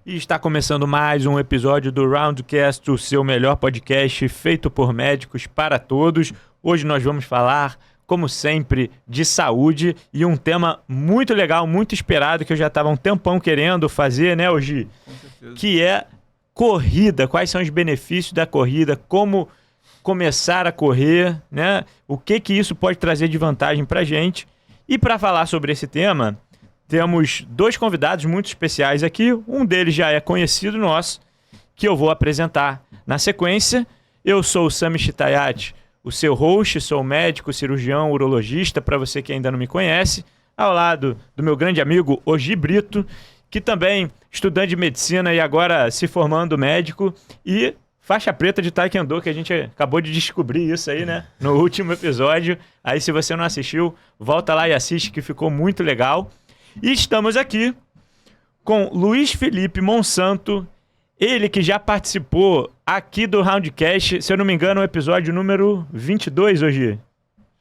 E está começando mais um episódio do Roundcast, o seu melhor podcast feito por médicos para todos. Hoje nós vamos falar, como sempre, de saúde e um tema muito legal, muito esperado, que eu já estava um tempão querendo fazer, né, Ogi? Com certeza. Que é corrida. Quais são os benefícios da corrida, como começar a correr, né? O que isso pode trazer de vantagem para a gente. E para falar sobre esse tema, temos dois convidados muito especiais aqui. Um deles já é conhecido nosso, que eu vou apresentar na sequência. Eu sou o Sami Chitayat, o seu host, sou médico, cirurgião, urologista, para você que ainda não me conhece, ao lado do meu grande amigo Ogi Brito, que também estudante de medicina e agora se formando médico e faixa preta de Taekwondo, que a gente acabou de descobrir isso aí, né? No último episódio. Aí se você não assistiu, volta lá e assiste, que ficou muito legal. E estamos aqui com Luiz Felipe Monsanto, ele que já participou aqui do Roundcast, se eu não me engano, o episódio número 22 hoje.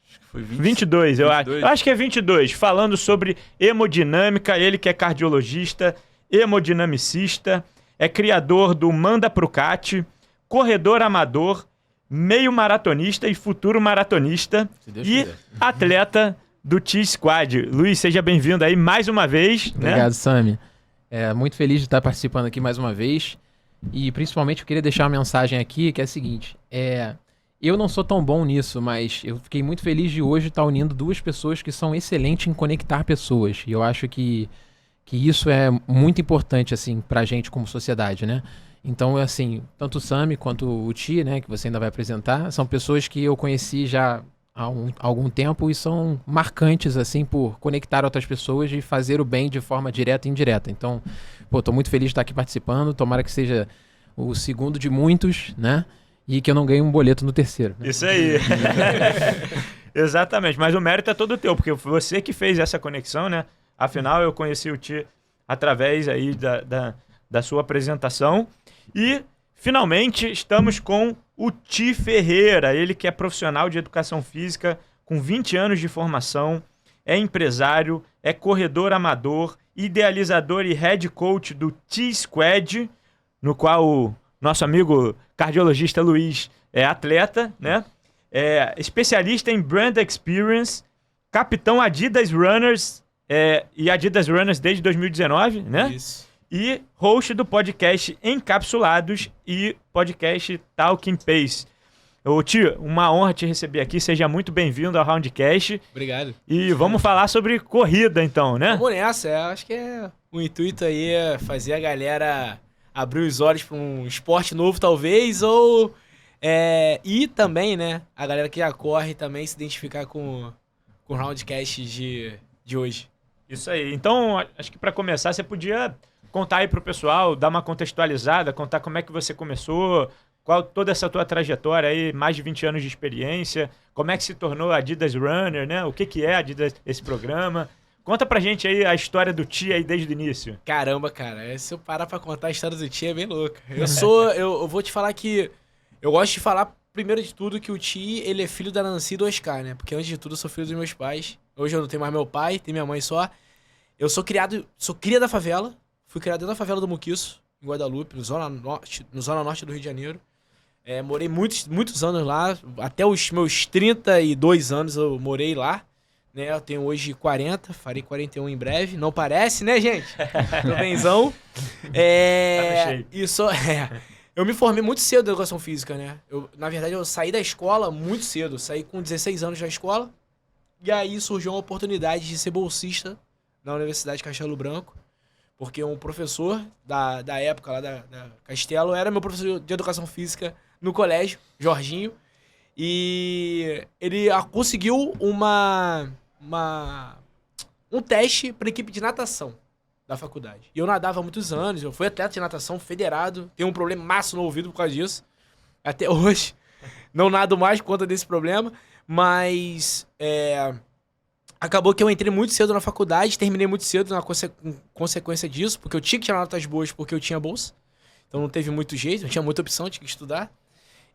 Acho que foi 22, eu acho. Eu acho que é 22, falando sobre hemodinâmica, ele que é cardiologista, hemodinamicista, é criador do Manda Pro Cat, corredor amador, meio maratonista e futuro maratonista e atleta do T-Squad. Luiz, seja bem-vindo aí mais uma vez. Obrigado, né? Sami. Muito feliz de estar participando aqui mais uma vez. E principalmente eu queria deixar uma mensagem aqui, que é a seguinte. Eu não sou tão bom nisso, mas eu fiquei muito feliz de hoje estar unindo duas pessoas que são excelentes em conectar pessoas. E eu acho que isso é muito importante, assim, pra gente como sociedade, né? Então, assim, tanto o Sami quanto o Ti, né, que você ainda vai apresentar, são pessoas que eu conheci já há algum tempo e são marcantes, assim, por conectar outras pessoas e fazer o bem de forma direta e indireta. Então, tô muito feliz de estar aqui participando, tomara que seja o segundo de muitos, né, e que eu não ganhe um boleto no terceiro. Né? Isso aí. Exatamente, mas o mérito é todo teu, porque foi você que fez essa conexão, né? Afinal, eu conheci o Ti através aí da sua apresentação e... Finalmente, estamos com o Ti Ferreira, ele que é profissional de educação física, com 20 anos de formação, é empresário, é corredor amador, idealizador e head coach do T-Squad, no qual o nosso amigo cardiologista Luiz é atleta, né? É especialista em brand experience, capitão Adidas Runners e Adidas Runners desde 2019, né? Isso. E host do podcast Encapsulados e podcast Talking Pace. Ô Tio, uma honra te receber aqui, seja muito bem-vindo ao Roundcast. Obrigado. E vamos falar sobre corrida então, né? Vamos nessa, acho que o intuito aí é fazer a galera abrir os olhos para um esporte novo talvez, e também, né, a galera que já corre também se identificar com o Roundcast de hoje. Isso aí, então acho que para começar você podia... contar aí pro pessoal, dar uma contextualizada, contar como é que você começou, qual toda essa tua trajetória aí, mais de 20 anos de experiência, como é que se tornou Adidas Runner, né? O que é Adidas, esse programa? Conta pra gente aí a história do Ti aí desde o início. Caramba, cara, se eu parar pra contar a história do Ti é bem louca. Eu vou te falar que eu gosto de falar, primeiro de tudo, que o Ti, ele é filho da Nancy e do Oscar, né? Porque antes de tudo eu sou filho dos meus pais. Hoje eu não tenho mais meu pai, tenho minha mãe só. Eu sou cria da favela. Fui criado dentro da favela do Muquiço, em Guadalupe, no Zona Norte do Rio de Janeiro. Morei muitos anos lá, até os meus 32 anos eu morei lá. Né? Eu tenho hoje 40, farei 41 em breve. Não parece, né, gente? Tô benzão. Eu me formei muito cedo em educação física, né? Na verdade, eu saí da escola muito cedo. Saí com 16 anos da escola. E aí surgiu uma oportunidade de ser bolsista na Universidade Castelo Branco. Porque um professor da época lá da Castelo era meu professor de educação física no colégio, Jorginho. E ele conseguiu um teste para equipe de natação da faculdade. E eu nadava há muitos anos, eu fui atleta de natação federado, tenho um problema massa no ouvido por causa disso. Até hoje, não nado mais por conta desse problema, mas... acabou que eu entrei muito cedo na faculdade, terminei muito cedo na consequência disso, porque eu tinha que tirar notas boas porque eu tinha bolsa. Então não teve muito jeito, não tinha muita opção, tinha que estudar.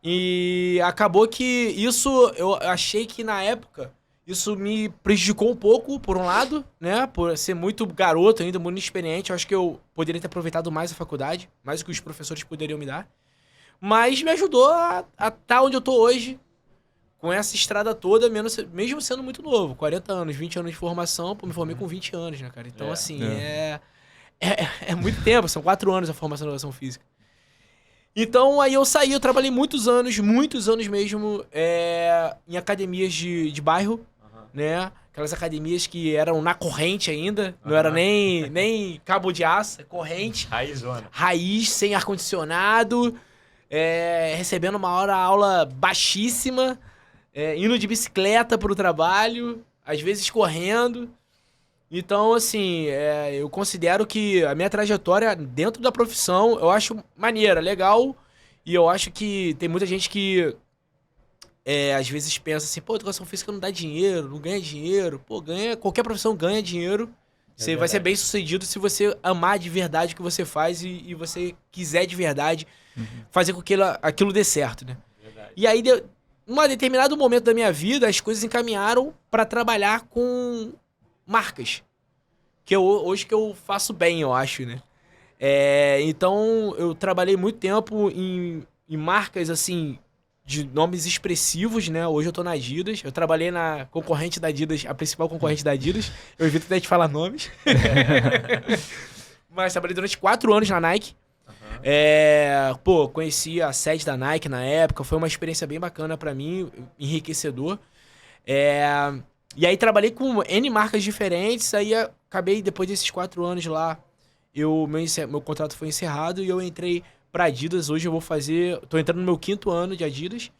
E acabou que isso, eu achei que na época Isso me prejudicou um pouco, por um lado, né? Por ser muito garoto ainda, muito inexperiente. Eu acho que eu poderia ter aproveitado mais a faculdade, mais do que os professores poderiam me dar. Mas me ajudou a estar onde eu tô hoje, com essa estrada toda, mesmo sendo muito novo. 40 anos, 20 anos de formação, pô, me formei com 20 anos, né, cara? Então, assim, é muito tempo. São 4 anos a formação de educação física. Então, aí eu trabalhei muitos anos mesmo, em academias de bairro, né? Aquelas academias que eram na corrente ainda, não era nem cabo de aço, é corrente. Raizona. Raiz, sem ar-condicionado, recebendo uma aula baixíssima, indo de bicicleta pro trabalho, às vezes correndo. Então, assim, eu considero que a minha trajetória dentro da profissão, eu acho maneira, legal. E eu acho que tem muita gente que, às vezes, pensa assim, pô, educação física não dá dinheiro, não ganha dinheiro. Pô, qualquer profissão ganha dinheiro. Você vai ser bem sucedido se você amar de verdade o que você faz e você quiser de verdade fazer com que aquilo dê certo, né? Verdade. E aí, num determinado momento da minha vida, as coisas encaminharam para trabalhar com marcas. Hoje que eu faço bem, eu acho, né? Então, eu trabalhei muito tempo em marcas, assim, de nomes expressivos, né? Hoje eu tô na Adidas. Eu trabalhei na concorrente da Adidas, a principal concorrente da Adidas. Eu evito até de falar nomes. Mas trabalhei durante 4 anos na Nike. Conheci a sede da Nike na época. Foi uma experiência bem bacana pra mim, enriquecedor. E aí trabalhei com N marcas diferentes. Aí acabei, depois desses 4 anos lá, meu contrato foi encerrado e eu entrei pra Adidas. Hoje eu tô entrando no meu 5º ano de Adidas.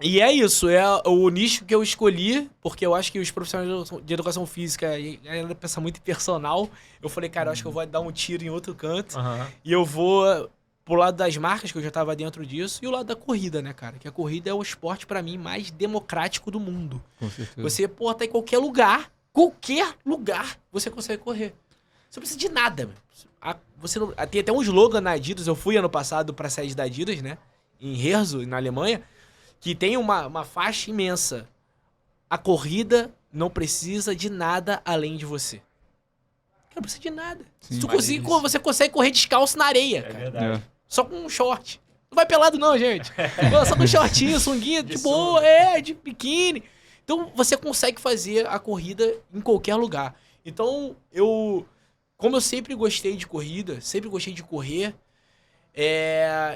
E é isso, é o nicho que eu escolhi, porque eu acho que os profissionais de educação física, ainda pensa muito em personal. Eu falei, cara, eu acho que eu vou dar um tiro em outro canto. E eu vou pro lado das marcas, que eu já tava dentro disso, e o lado da corrida, né, cara? Que a corrida é o esporte, pra mim, mais democrático do mundo. Com certeza. Você, tá em qualquer lugar, você consegue correr. Você não precisa de nada, mano. Tem até um slogan na Adidas, eu fui ano passado pra sede da Adidas, né? Em Herzog, na Alemanha, que tem uma faixa imensa. A corrida não precisa de nada além de você. Não precisa de nada. Sim, Se tu você consegue correr descalço na areia, cara. Verdade. Só com um short. Não vai pelado não, gente. Só com shortinho, sunguinha, de boa, de biquíni. Então, você consegue fazer a corrida em qualquer lugar. Então, como eu sempre gostei de corrida, sempre gostei de correr,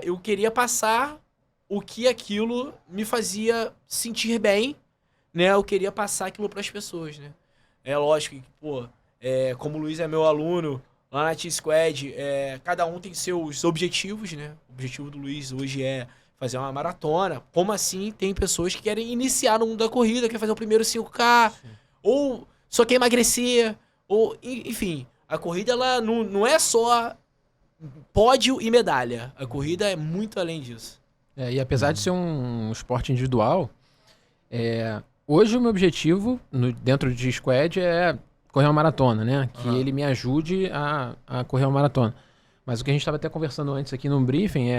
eu queria passar o que aquilo me fazia sentir bem, né? Eu queria passar aquilo para as pessoas, né? É lógico que, como o Luiz é meu aluno lá na T-Squad, cada um tem seus objetivos, né? O objetivo do Luiz hoje é fazer uma maratona. Como assim tem pessoas que querem iniciar no mundo da corrida, querem fazer o primeiro 5K, ou só quer emagrecer, ou enfim. A corrida, ela não é só pódio e medalha. A corrida é muito além disso. E apesar de ser um esporte individual, hoje o meu objetivo dentro de Squad é correr uma maratona, né? Que ele me ajude a correr uma maratona. Mas o que a gente estava até conversando antes aqui no briefing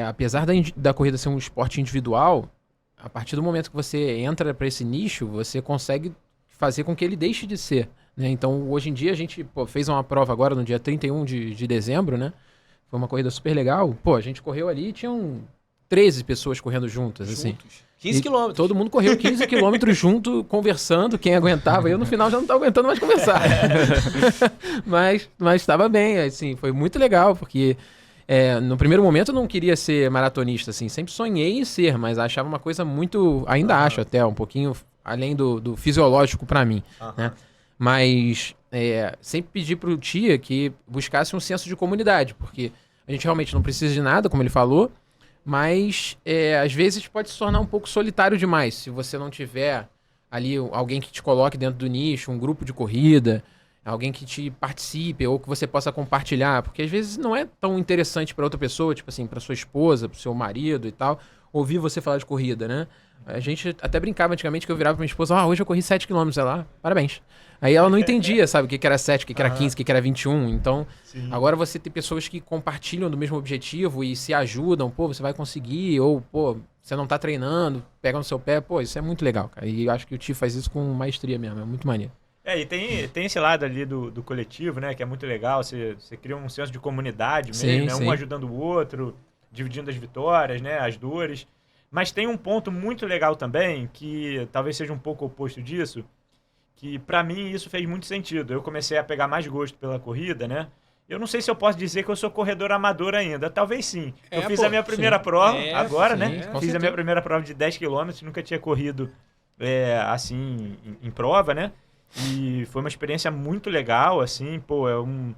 apesar da corrida ser um esporte individual, a partir do momento que você entra para esse nicho, você consegue fazer com que ele deixe de ser, né? Então, hoje em dia, a gente fez uma prova agora no dia 31 de dezembro, né? Foi uma corrida super legal. A gente correu ali e tinham 13 pessoas correndo juntas, assim. 15 quilômetros. Todo mundo correu 15 quilômetros junto, conversando, quem aguentava. Eu, no final, já não estava aguentando mais conversar. Mas estava bem, assim, foi muito legal, porque no primeiro momento eu não queria ser maratonista, assim. Sempre sonhei em ser, mas achava uma coisa muito... Ainda acho até, um pouquinho além do fisiológico para mim, né? Mas sempre pedi pro Tia que buscasse um senso de comunidade, porque a gente realmente não precisa de nada, como ele falou, mas às vezes pode se tornar um pouco solitário demais, se você não tiver ali alguém que te coloque dentro do nicho, um grupo de corrida, alguém que te participe ou que você possa compartilhar, porque às vezes não é tão interessante para outra pessoa, tipo assim, para sua esposa, para seu marido e tal, ouvir você falar de corrida, né? A gente até brincava antigamente que eu virava pra minha esposa, hoje eu corri 7 km, ela, parabéns. Aí ela não entendia, sabe, o que era 7, o que era 15, o que era 21. Então, agora você tem pessoas que compartilham do mesmo objetivo e se ajudam, pô, você vai conseguir, ou, pô, você não tá treinando, pega no seu pé, pô, isso é muito legal, cara. E eu acho que o Ti faz isso com maestria mesmo, é muito maneiro. E tem esse lado ali do coletivo, né, que é muito legal, você cria um senso de comunidade mesmo, né, um ajudando o outro, dividindo as vitórias, né, as dores. Mas tem um ponto muito legal também, que talvez seja um pouco oposto disso, que pra mim isso fez muito sentido. Eu comecei a pegar mais gosto pela corrida, né? Eu não sei se eu posso dizer que eu sou corredor amador ainda, talvez sim. Eu fiz a minha primeira prova agora, né? Fiz a minha primeira prova de 10 km, nunca tinha corrido assim em prova, né? E foi uma experiência muito legal, assim, pô, é um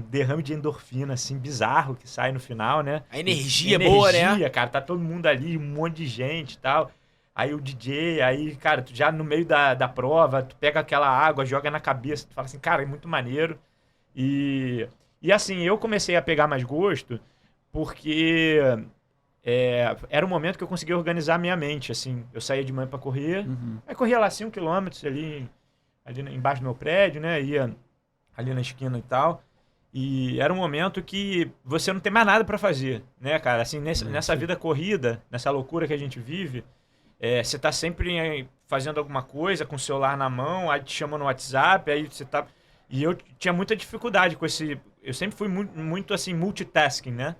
derrame de endorfina, assim, bizarro que sai no final, né? A energia é boa, né? Cara, tá todo mundo ali, um monte de gente e tal. Aí o DJ, aí, cara, tu já no meio da prova, tu pega aquela água, joga na cabeça, tu fala assim, cara, é muito maneiro. E assim, eu comecei a pegar mais gosto porque era um momento que eu conseguia organizar a minha mente, assim. Eu saía de manhã pra correr, aí corria lá 5 km ali embaixo do meu prédio, né? Ia ali na esquina e tal. E era um momento que você não tem mais nada pra fazer, né, cara? Assim, nessa vida corrida, nessa loucura que a gente vive, você tá sempre fazendo alguma coisa com o celular na mão, aí te chama no WhatsApp, aí você tá... E eu tinha muita dificuldade com esse... Eu sempre fui muito assim, multitasking, né?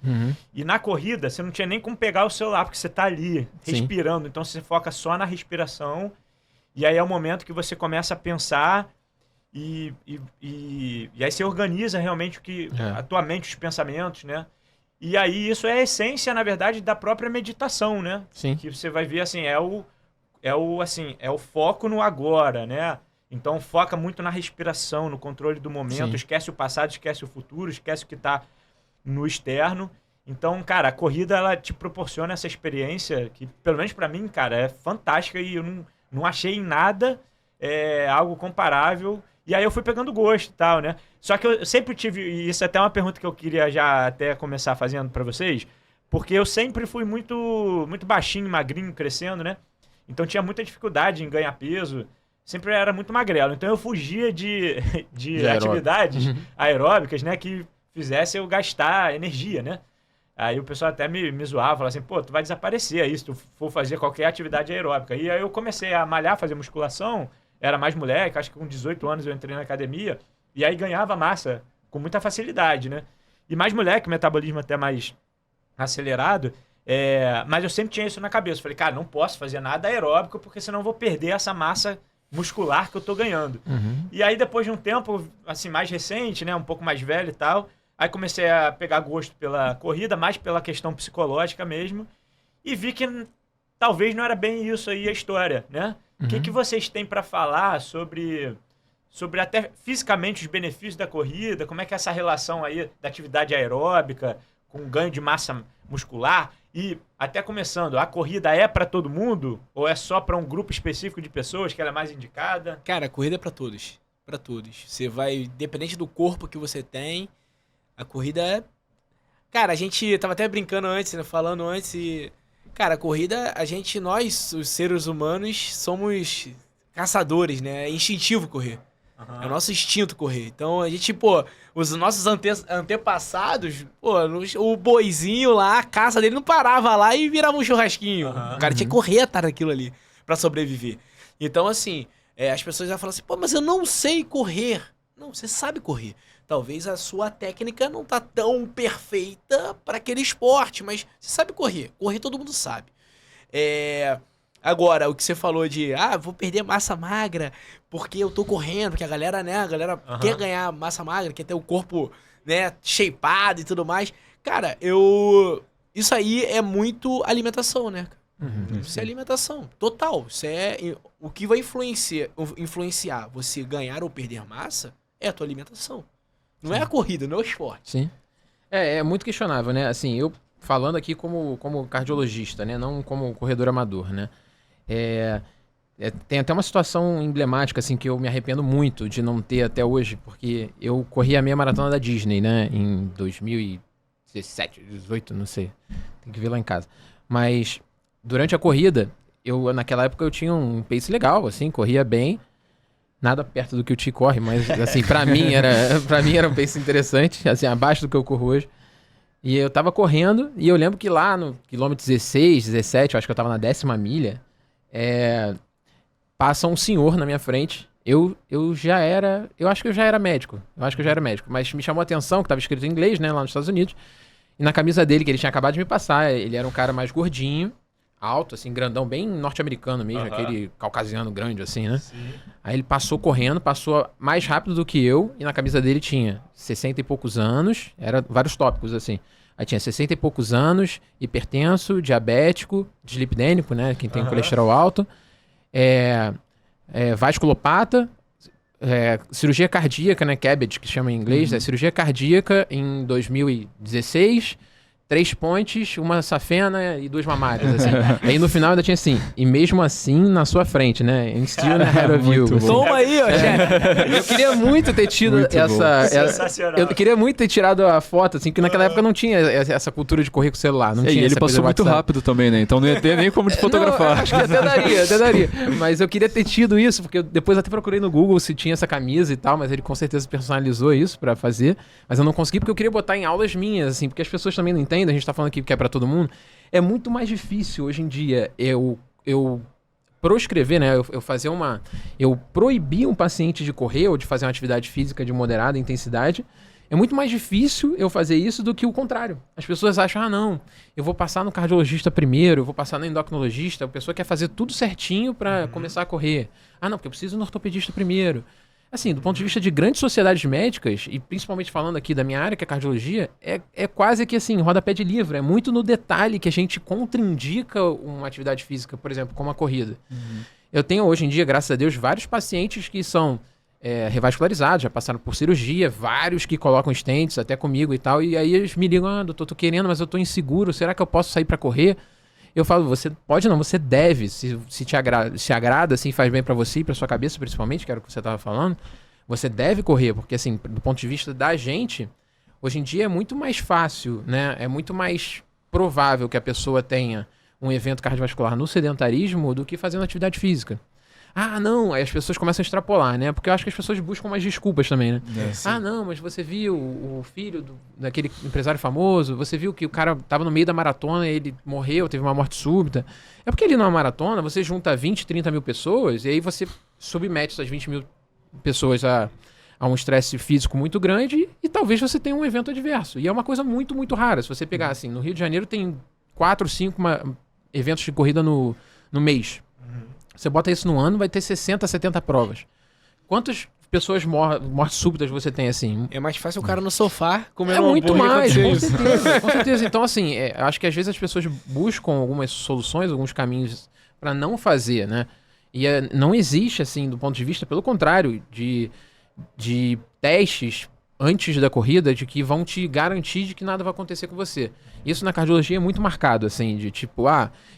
E na corrida, você não tinha nem como pegar o celular, porque você tá ali, respirando. Então, você foca só na respiração. E aí é o momento que você começa a pensar e aí você organiza realmente a tua mente, os pensamentos, né? E aí isso é a essência, na verdade, da própria meditação, né? Sim. Que você vai ver, assim, é o foco no agora, né? Então foca muito na respiração, no controle do momento, esquece o passado, esquece o futuro, esquece o que está no externo. Então, cara, a corrida ela te proporciona essa experiência que, pelo menos para mim, cara, é fantástica e eu não achei em nada algo comparável. E aí eu fui pegando gosto e tal, né? Só que eu sempre tive, e isso é até uma pergunta que eu queria já até começar fazendo para vocês, porque eu sempre fui muito, muito baixinho, magrinho, crescendo, né? Então tinha muita dificuldade em ganhar peso. Sempre era muito magrelo. Então eu fugia de atividades aeróbicas, né? Que fizesse eu gastar energia, né? Aí o pessoal até me zoava, falava assim, pô, tu vai desaparecer aí se tu for fazer qualquer atividade aeróbica. E aí eu comecei a malhar, fazer musculação, era mais moleque, acho que com 18 anos eu entrei na academia, e aí ganhava massa com muita facilidade, né? E mais moleque, metabolismo até mais acelerado, mas eu sempre tinha isso na cabeça. Falei, cara, não posso fazer nada aeróbico, porque senão eu vou perder essa massa muscular que eu tô ganhando. E aí depois de um tempo, assim, mais recente, né, um pouco mais velho e tal, aí comecei a pegar gosto pela corrida, mais pela questão psicológica mesmo, e vi que talvez não era bem isso aí a história, né? O que vocês têm para falar sobre até fisicamente os benefícios da corrida, como é que é essa relação aí da atividade aeróbica com ganho de massa muscular? E até começando, a corrida é para todo mundo ou é só para um grupo específico de pessoas que ela é mais indicada? Cara, a corrida é para todos, para todos. Você vai, independente do corpo que você tem, a corrida é... Cara, a gente tava até brincando antes, né, falando antes e... Cara, a corrida, nós, os seres humanos, somos caçadores, né? É instintivo correr. É o nosso instinto correr. Então, a gente, pô, os nossos antepassados, pô, o boizinho lá, a caça dele não parava lá e virava um churrasquinho. O cara tinha que correr atrás daquilo ali pra sobreviver. Então, assim, as pessoas já falam assim, pô, mas eu não sei correr. Não, você sabe correr. Talvez a sua técnica não tá tão perfeita para aquele esporte, mas você sabe correr. Correr todo mundo sabe. Agora, o que você falou de, vou perder massa magra porque eu tô correndo, porque a galera, né, quer ganhar massa magra, quer ter o corpo, né, shapeado e tudo mais. Cara, isso aí é muito alimentação, né? Isso é alimentação, total. Isso o que vai influenciar você ganhar ou perder massa é a tua alimentação. Não é a corrida, não é o esporte. Sim. É muito questionável, né? Assim, eu falando aqui como cardiologista, né? Não como corredor amador, né? Tem até uma situação emblemática, assim, que eu me arrependo muito de não ter até hoje, porque eu corri a meia maratona da Disney, né? Em 2017, 2018, não sei. Tem que ver lá em casa. Mas, durante a corrida, naquela época eu tinha um pace legal, assim, corria bem. Nada perto do que o Ti corre, mas assim, pra mim era um pace interessante, assim, abaixo do que eu corro hoje. E eu tava correndo, e eu lembro que lá no quilômetro 16, 17, eu acho que eu tava na 10ª milha, passa um senhor na minha frente. Eu acho que eu já era médico, mas me chamou a atenção que tava escrito em inglês, né, lá nos Estados Unidos. E na camisa dele, que ele tinha acabado de me passar, ele era um cara mais gordinho, alto, assim, grandão, bem norte-americano mesmo, aquele caucasiano grande, assim, né? Sim. Aí ele passou correndo, passou mais rápido do que eu, e na camisa dele tinha 60 e poucos anos, era vários tópicos, assim. Aí tinha 60 e poucos anos, hipertenso, diabético, dislipidêmico, né? Quem tem colesterol alto, vasculopata, cirurgia cardíaca, né? CABG, que chama em inglês, cirurgia cardíaca em 2016, 3 pontes, uma safena e 2 mamárias, assim. Aí no final ainda tinha assim, e mesmo assim na sua frente, né? And still ahead of you. Toma aí, ó, chefe. Eu queria muito ter tido Sensacional. Eu queria muito ter tirado a foto, assim, porque naquela época não tinha essa cultura de correr com o celular. Não tinha e ele essa passou muito rápido também, né? Então não ia ter nem como te fotografar. Não, acho que até daria. Mas eu queria ter tido isso, porque eu depois até procurei no Google se tinha essa camisa e tal, mas ele com certeza personalizou isso pra fazer. Mas eu não consegui porque eu queria botar em aulas minhas, assim, porque as pessoas também não entendem. A gente tá falando aqui que é pra todo mundo. É muito mais difícil hoje em dia eu proscrever, né? Eu proibir um paciente de correr ou de fazer uma atividade física de moderada intensidade. É muito mais difícil eu fazer isso do que o contrário. As pessoas acham, não, eu vou passar no cardiologista primeiro, eu vou passar no endocrinologista. A pessoa quer fazer tudo certinho pra começar a correr. Não, porque eu preciso no ortopedista primeiro. Assim, do ponto de vista de grandes sociedades médicas, e principalmente falando aqui da minha área, que é a cardiologia, é quase que assim, rodapé de livro. É muito no detalhe que a gente contraindica uma atividade física, por exemplo, como a corrida. Eu tenho hoje em dia, graças a Deus, vários pacientes que são revascularizados, já passaram por cirurgia, vários que colocam stents até comigo e tal, e aí eles me ligam, doutor, tô querendo, mas eu tô inseguro, será que eu posso sair pra correr? Eu falo, você pode não, você deve, se te agrada, assim, faz bem pra você e pra sua cabeça, principalmente, que era o que você tava falando, você deve correr, porque assim, do ponto de vista da gente, hoje em dia é muito mais fácil, né? É muito mais provável que a pessoa tenha um evento cardiovascular no sedentarismo do que fazendo atividade física. Não, aí as pessoas começam a extrapolar, né? Porque eu acho que as pessoas buscam mais desculpas também, né? Não, mas você viu o filho daquele empresário famoso, você viu que o cara tava no meio da maratona e ele morreu, teve uma morte súbita. É porque ali numa maratona, você junta 20, 30 mil pessoas e aí você submete essas 20 mil pessoas a um estresse físico muito grande e talvez você tenha um evento adverso. E é uma coisa muito, muito rara. Se você pegar assim, no Rio de Janeiro tem 4, 5 eventos de corrida no mês. Você bota isso no ano, vai ter 60, 70 provas. Quantas pessoas mortes súbitas você tem assim? É mais fácil o cara no sofá comendo muito mais, com certeza. Então, assim, acho que às vezes as pessoas buscam algumas soluções, alguns caminhos para não fazer, né? E não existe, assim, do ponto de vista, pelo contrário, de testes antes da corrida de que vão te garantir de que nada vai acontecer com você. Isso na cardiologia é muito marcado, assim, de tipo,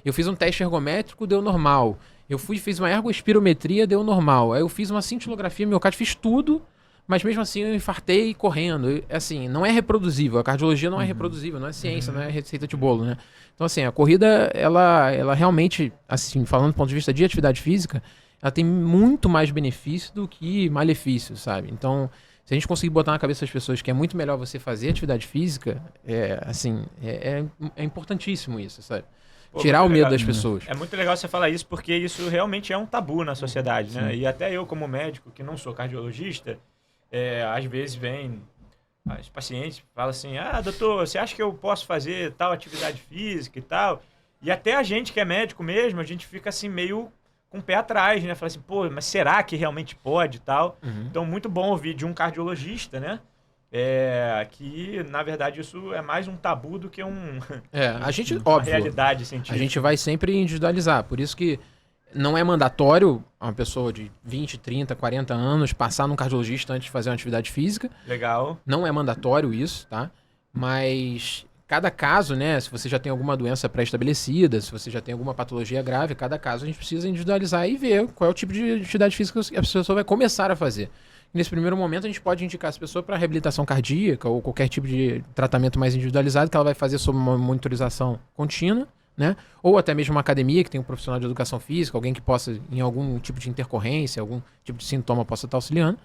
eu fiz um teste ergométrico, deu normal. Eu fiz uma ergoespirometria, deu normal. Aí eu fiz uma cintilografia miocárdio, fiz tudo, mas mesmo assim eu infartei correndo. Assim, não é reproduzível. A cardiologia não é reproduzível, não é ciência, não é receita de bolo, né? Então, assim, a corrida, ela realmente, assim, falando do ponto de vista de atividade física, ela tem muito mais benefício do que malefício, sabe? Então, se a gente conseguir botar na cabeça das pessoas que é muito melhor você fazer atividade física, é importantíssimo isso, sabe? Tirar o medo das pessoas. É muito legal você falar isso, porque isso realmente é um tabu na sociedade, né? E até eu, como médico, que não sou cardiologista, às vezes vem os pacientes falam assim, doutor, você acha que eu posso fazer tal atividade física e tal? E até a gente que é médico mesmo, a gente fica assim meio com o pé atrás, né? Fala assim, mas será que realmente pode e tal? Então, muito bom ouvir de um cardiologista, né? Que, na verdade, isso é mais um tabu do que a gente, uma óbvio, realidade científica. A gente vai sempre individualizar, por isso que não é mandatório uma pessoa de 20, 30, 40 anos passar num cardiologista antes de fazer uma atividade física. Legal. Não é mandatório isso, tá? Mas cada caso, né, se você já tem alguma doença pré-estabelecida, se você já tem alguma patologia grave, cada caso a gente precisa individualizar e ver qual é o tipo de atividade física que a pessoa vai começar a fazer. Nesse primeiro momento, a gente pode indicar essa pessoa para reabilitação cardíaca ou qualquer tipo de tratamento mais individualizado que ela vai fazer sob uma monitorização contínua, né? Ou até mesmo uma academia que tem um profissional de educação física, alguém que possa, em algum tipo de intercorrência, algum tipo de sintoma, possa estar auxiliando.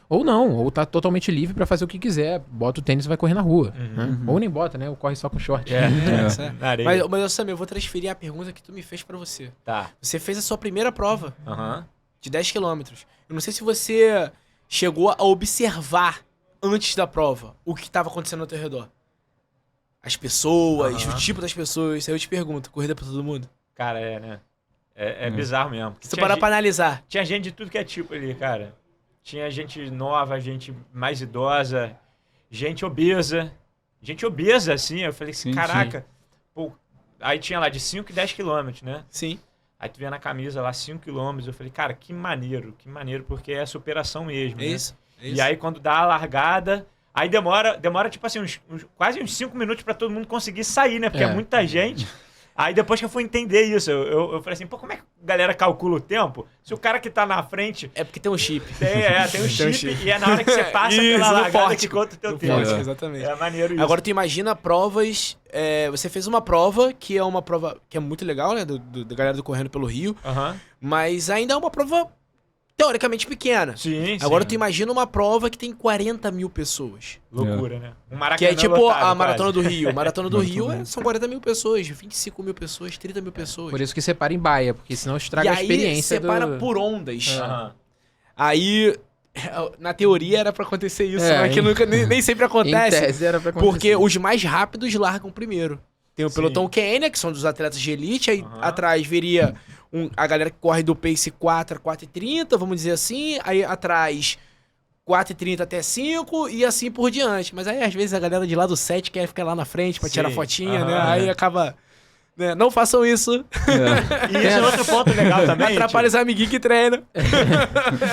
Ou não, ou tá totalmente livre pra fazer o que quiser. Bota o tênis e vai correr na rua. Né? Ou nem bota, né? Ou corre só com short. Na areia. Mas Samir, eu vou transferir a pergunta que tu me fez pra você. Tá. Você fez a sua primeira prova Aham. de 10 km. Eu não sei se você chegou a observar antes da prova o que estava acontecendo ao teu redor. As pessoas, o tipo das pessoas. Aí eu te pergunto, corrida pra todo mundo? Cara, né? É bizarro mesmo. Se tu parar pra analisar. Tinha gente de tudo que é tipo ali, cara. Tinha gente nova, gente mais idosa, gente obesa. Gente obesa, assim. Eu falei assim, Sim, caraca. Pô, aí tinha lá de 5 e 10 quilômetros, né? Sim. Aí tu via na camisa lá 5 quilômetros. Eu falei, cara, que maneiro, porque é superação mesmo. É né? isso. E aí quando dá a largada, aí demora tipo assim, quase uns 5 minutos pra todo mundo conseguir sair, né? Porque é muita gente. Aí depois que eu fui entender isso, eu falei assim, pô, como é que a galera calcula o tempo? Se o cara que tá na frente... É porque tem um chip. Tem um chip, e é na hora que você passa Isso, pela no largada forte. que conta o teu No tempo. forte, exatamente. É maneiro isso. Agora tu imagina provas... você fez uma prova que é uma prova que é muito legal, né? Da galera do Correndo pelo Rio. Aham. Mas ainda é uma prova teoricamente pequena. Sim, Agora sim. tu imagina uma prova que tem 40 mil pessoas. Loucura, né? Um Maracanã Que é tipo lotado, a Maratona quase. do Rio. Maratona do Rio são 40 mil pessoas, 25 mil pessoas, 30 mil pessoas. Por isso que separa em baia, porque senão estraga E a aí experiência separa do... por ondas. Aham. Aí, na teoria era pra acontecer isso, É, mas que nunca, nem sempre Em acontece. tese era pra acontecer. Porque os mais rápidos largam primeiro. Tem o Sim. pelotão Quênia, que são dos atletas de elite, aí Aham. atrás viria a galera que corre do pace 4 a 4h30, vamos dizer assim, aí atrás 4h30 até 5 e assim por diante. Mas aí às vezes a galera de lá do 7 quer ficar lá na frente pra Sim. tirar fotinha, né? Aham. Aí acaba... né? Não façam isso, E isso é outro ponto legal também. atrapalha os amiguinhos que treinam.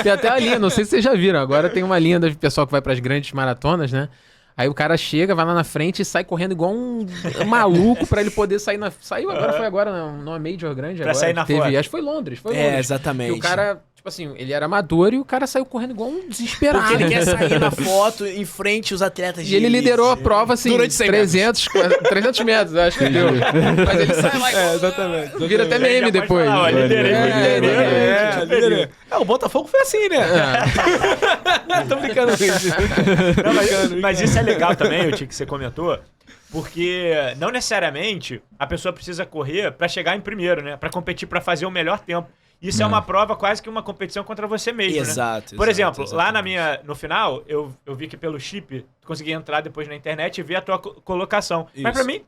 Tem até a linha, não sei se vocês já viram. Agora tem uma linha do pessoal que vai pras grandes maratonas, né? Aí o cara chega, vai lá na frente e sai correndo igual um maluco pra ele poder sair na... Saiu agora, foi agora numa Major grande Pra agora. sair que na teve... foto. Acho que foi Londres, foi Londres. exatamente. E o cara, tipo assim, ele era amador e o cara saiu correndo igual um desesperado. Porque ele quer sair na foto em frente aos atletas de E ele elite. liderou a prova, assim, Durante 100 300 metros, acho que deu. Mas ele sai lá exatamente. Vira até Aí meme já pode depois. falar, ó, liderei, liderei. O Botafogo foi assim, né? Tô brincando com isso. Não, mas isso é legal também, o Tio, que você comentou, porque não necessariamente a pessoa precisa correr pra chegar em primeiro, né? Pra competir, pra fazer o melhor tempo. Isso é uma prova, quase que uma competição contra você mesmo, né? Exato. Por exemplo, lá no final, eu vi que pelo chip, tu conseguia entrar depois na internet e ver a tua colocação. Mas pra Isso. mim,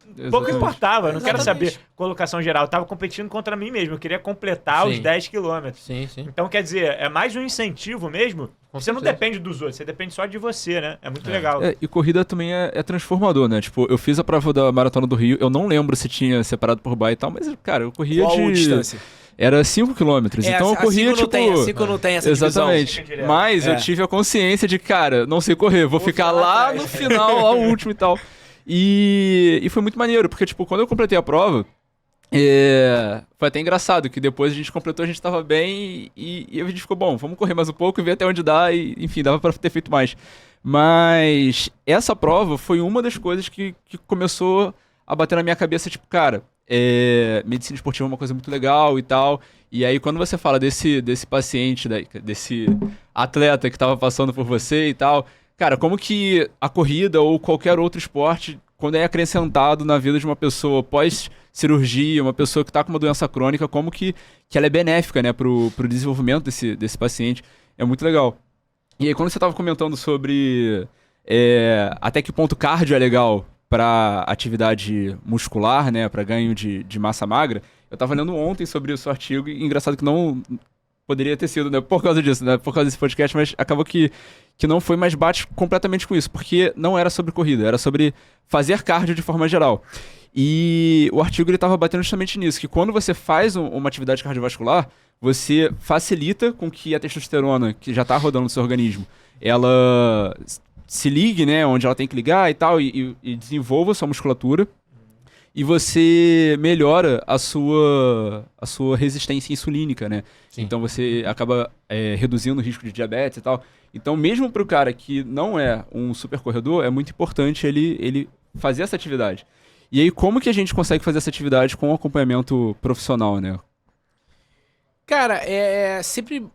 pouco Exatamente. importava, eu não quero Exatamente. saber colocação geral. Eu tava competindo contra mim mesmo, eu queria completar os Sim. 10 quilômetros. Sim, sim. Então, quer dizer, é mais um incentivo mesmo. Com Você não certeza. depende dos outros, você depende só de você, né? É muito legal. E corrida também é transformador, né? Tipo, eu fiz a prova da Maratona do Rio, eu não lembro se tinha separado por baia e tal, mas, cara, eu corria Qual de... distância? Era 5 quilômetros, então eu a corria, cinco tipo... a 5 não tem essa Exatamente. Fica direto. Mas eu tive a consciência de, cara, não sei correr, vou ficar ficar lá lá atrás. no final, lá o último e tal. E foi muito maneiro, porque, tipo, quando eu completei a prova, foi até engraçado, que depois a gente completou, a gente tava bem e a gente ficou, bom, vamos correr mais um pouco e ver até onde dá, e enfim, dava pra ter feito mais. Mas essa prova foi uma das coisas que começou a bater na minha cabeça, tipo, cara, medicina esportiva é uma coisa muito legal e tal. E aí quando você fala desse paciente, desse atleta que tava passando por você e tal, cara, como que a corrida ou qualquer outro esporte, quando é acrescentado na vida de uma pessoa pós-cirurgia, uma pessoa que tá com uma doença crônica, como que ela é benéfica, né, pro desenvolvimento desse paciente, é muito legal. E aí quando você tava comentando sobre até que ponto cardio é legal para atividade muscular, né, para ganho de massa magra, eu tava lendo ontem sobre o seu artigo e engraçado que não poderia ter sido, né, por causa disso, né, por causa desse podcast, mas acabou que não foi, mas bate completamente com isso, porque não era sobre corrida, era sobre fazer cardio de forma geral. E o artigo ele tava batendo justamente nisso, que quando você faz uma atividade cardiovascular, você facilita com que a testosterona, que já tá rodando no seu organismo, ela se ligue, né, onde ela tem que ligar e tal, e desenvolva a sua musculatura, e você melhora a sua resistência insulínica, né? Sim. Então você acaba reduzindo o risco de diabetes e tal. Então mesmo para o cara que não é um super corredor, é muito importante ele fazer essa atividade. E aí, como que a gente consegue fazer essa atividade com acompanhamento profissional, né? Cara, é sempre...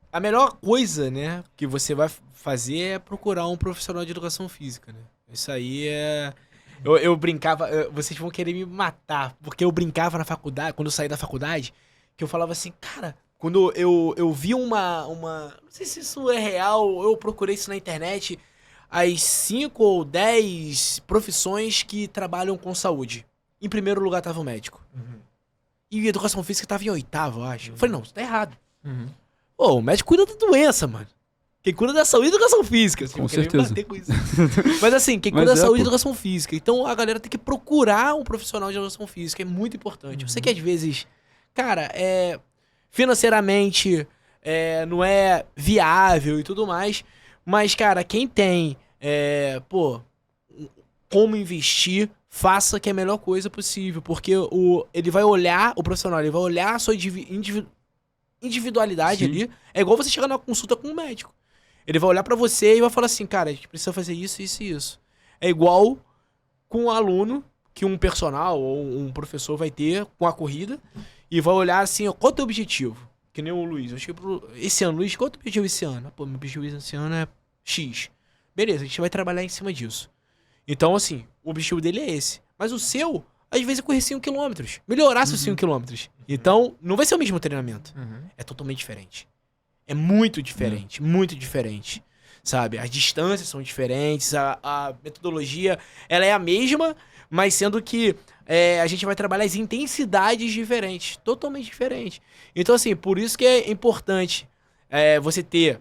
A melhor coisa, né, que você vai fazer é procurar um profissional de educação física, né? Isso aí é... Eu brincava... Vocês vão querer me matar, porque eu brincava na faculdade, quando eu saí da faculdade, que eu falava assim, cara... Quando eu vi uma... Não sei se isso é real, eu procurei isso na internet... As 5 ou 10 profissões que trabalham com saúde. Em primeiro lugar tava o médico. E educação física tava em 8º, eu acho. Eu falei, não, isso tá errado. Pô, o médico cuida da doença, mano. Quem cuida da saúde é educação física. Com certeza. Com isso. Mas assim, quem cuida da saúde é educação física. Então a galera tem que procurar um profissional de educação física. É muito importante. Eu sei que às vezes, cara, financeiramente não é viável e tudo mais. Mas, cara, quem tem, como investir, faça que é a melhor coisa possível. Porque ele vai olhar, o profissional, ele vai olhar a sua individualidade ali. É igual você chegar numa consulta com um médico. Ele vai olhar pra você e vai falar assim, cara, a gente precisa fazer isso, isso e isso. É igual com um aluno que um personal ou um professor vai ter com a corrida e vai olhar assim, ó, qual é o teu objetivo? Que nem o Luiz. Eu cheguei esse ano, Luiz, qual é o teu objetivo esse ano? Pô, meu objetivo esse ano é X. Beleza, a gente vai trabalhar em cima disso. Então, assim, o objetivo dele é esse. Mas o seu, às vezes, é correr 5 km. Melhorar seus 5 km. Então, não vai ser o mesmo treinamento. É totalmente diferente. É muito diferente. Muito diferente. Sabe? As distâncias são diferentes. A metodologia, ela é a mesma, mas sendo que a gente vai trabalhar as intensidades diferentes. Totalmente diferentes. Então, assim, por isso que é importante você ter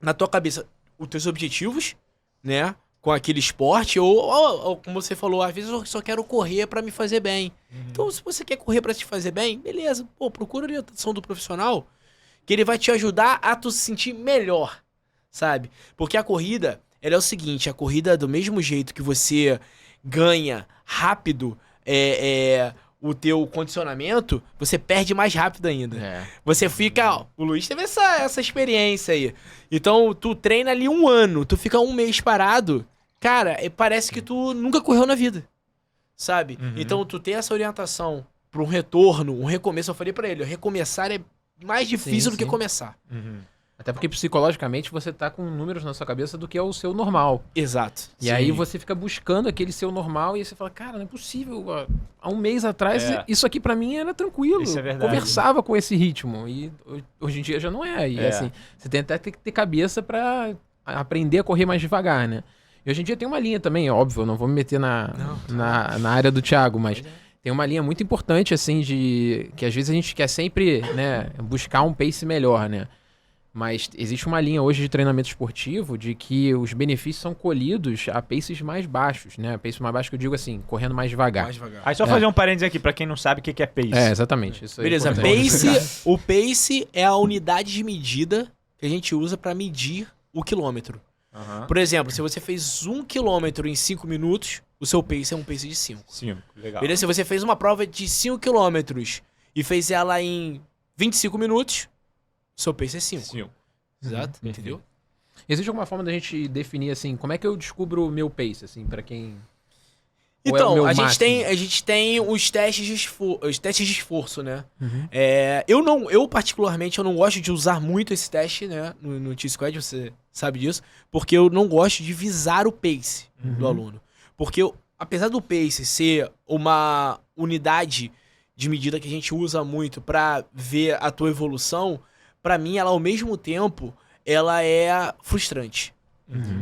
na tua cabeça os teus objetivos, né? Com aquele esporte, ou como você falou, às vezes eu só quero correr pra me fazer bem. Então, se você quer correr pra te fazer bem, beleza. Pô, procura a orientação do profissional, que ele vai te ajudar a tu se sentir melhor, sabe? Porque a corrida, ela é o seguinte, a corrida, do mesmo jeito que você ganha rápido o teu condicionamento, você perde mais rápido ainda. Você fica... O Luiz teve essa experiência aí. Então, tu treina ali 1 ano, tu fica 1 mês parado, cara, parece que tu nunca correu na vida, sabe? Então, tu tem essa orientação para um retorno, um recomeço. Eu falei pra ele, recomeçar é mais difícil do que começar. Até porque psicologicamente você tá com números na sua cabeça do que é o seu normal. Exato. E aí você fica buscando aquele seu normal e você fala, cara, não é possível. Há 1 mês atrás isso aqui pra mim era tranquilo. Isso é verdade. Conversava com esse ritmo. E hoje em dia já não é. E assim, você tem até que ter cabeça pra aprender a correr mais devagar, né? E hoje em dia tem uma linha também, óbvio, eu não vou me meter na área do Thiago, mas tem uma linha muito importante, assim, que às vezes a gente quer sempre, né, buscar um pace melhor, né? Mas existe uma linha hoje de treinamento esportivo de que os benefícios são colhidos a paces mais baixos, né? Pace mais baixo que eu digo assim, correndo mais devagar. Aí só fazer um parênteses aqui, pra quem não sabe o que é pace. Exatamente. Isso Beleza, o pace é a unidade de medida que a gente usa pra medir o quilômetro. Por exemplo, se você fez 1 quilômetro em 5 minutos, o seu pace é um pace de 5. 5, legal. Beleza? Se você fez uma prova de 5 quilômetros e fez ela em 25 minutos, seu pace é 5. Exato, entendeu? Existe alguma forma da gente definir, assim, como é que eu descubro o meu pace, assim, pra quem... Então, a gente tem os testes de esforço, né? Eu particularmente, eu não gosto de usar muito esse teste, né? No T-Squad, você sabe disso. Porque eu não gosto de visar o pace do aluno. Porque, apesar do pace ser uma unidade de medida que a gente usa muito pra ver a tua evolução, pra mim, ela, ao mesmo tempo, ela é frustrante.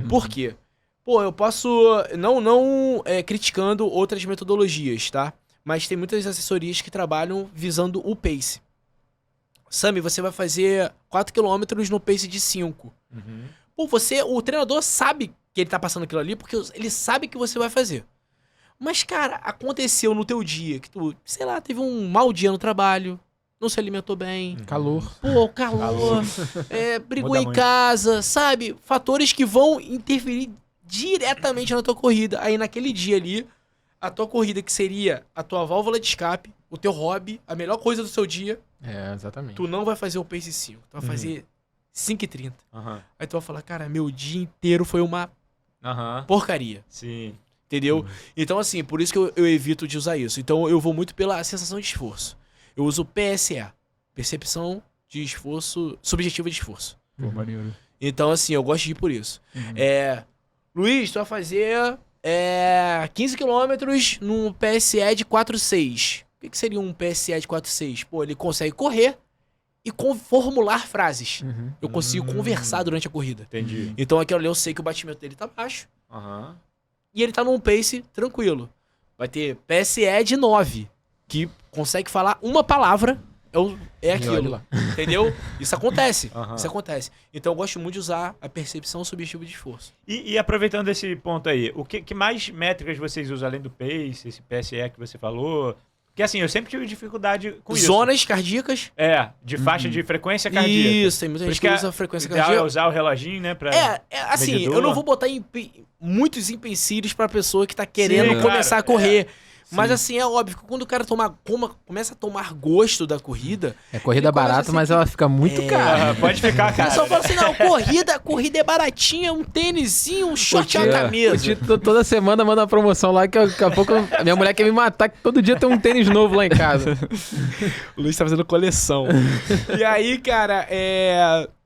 Por quê? Pô, eu posso... Não criticando outras metodologias, tá? Mas tem muitas assessorias que trabalham visando o pace. Sami, você vai fazer 4 km no pace de 5. Pô, o treinador sabe que ele tá passando aquilo ali porque ele sabe que você vai fazer. Mas, cara, aconteceu no teu dia que tu, sei lá, teve um mau dia no trabalho, não se alimentou bem. Calor. Pô, calor. Brigou em casa, sabe? Fatores que vão interferir diretamente na tua corrida. Aí naquele dia ali, a tua corrida que seria a tua válvula de escape, o teu hobby, a melhor coisa do seu dia. Exatamente. Tu não vai fazer o pace 5, tu vai fazer 5h30. Aí tu vai falar, cara, meu dia inteiro foi uma porcaria. Sim. Entendeu? Então, assim, por isso que eu evito de usar isso. Então, eu vou muito pela sensação de esforço. Eu uso PSE, percepção de esforço, subjetiva de esforço. Pô, maneiro. Então, assim, eu gosto de ir por isso. Luiz, tu vai fazer 15 quilômetros num PSE de 4,6. O que seria um PSE de 4,6? Pô, ele consegue correr e formular frases. Eu consigo conversar durante a corrida. Entendi. Então, aquilo ali eu sei que o batimento dele tá baixo. Aham. E ele tá num pace tranquilo. Vai ter PSE de 9, que consegue falar uma palavra, é olha aquilo. lá. Entendeu? Isso acontece. Aham. Isso acontece. Então eu gosto muito de usar a percepção subjetiva de esforço. E aproveitando esse ponto aí, o que mais métricas vocês usam além do pace, esse PSE que você falou? Porque assim, eu sempre tive dificuldade com isso. Zonas cardíacas. De faixa de frequência cardíaca. Isso, tem muita Por gente isso que que usa a frequência O ideal é cardíaca. usar o reloginho, né? Pra... Assim, medidor. eu não vou botar muitos empecilhos pra pessoa que tá querendo Sim, começar claro, a correr. Mas assim, é óbvio que quando o cara começa a tomar gosto da corrida... É corrida ele começa barata, a se mas ela fica muito cara. Pode ficar, O cara. pessoal fala assim, não, corrida é baratinha, um tênisinho, um short e uma O camisa. Tito toda semana manda uma promoção lá que daqui a pouco minha mulher quer me matar, que todo dia tem um tênis novo lá em casa. O Luiz tá fazendo coleção. E aí, cara,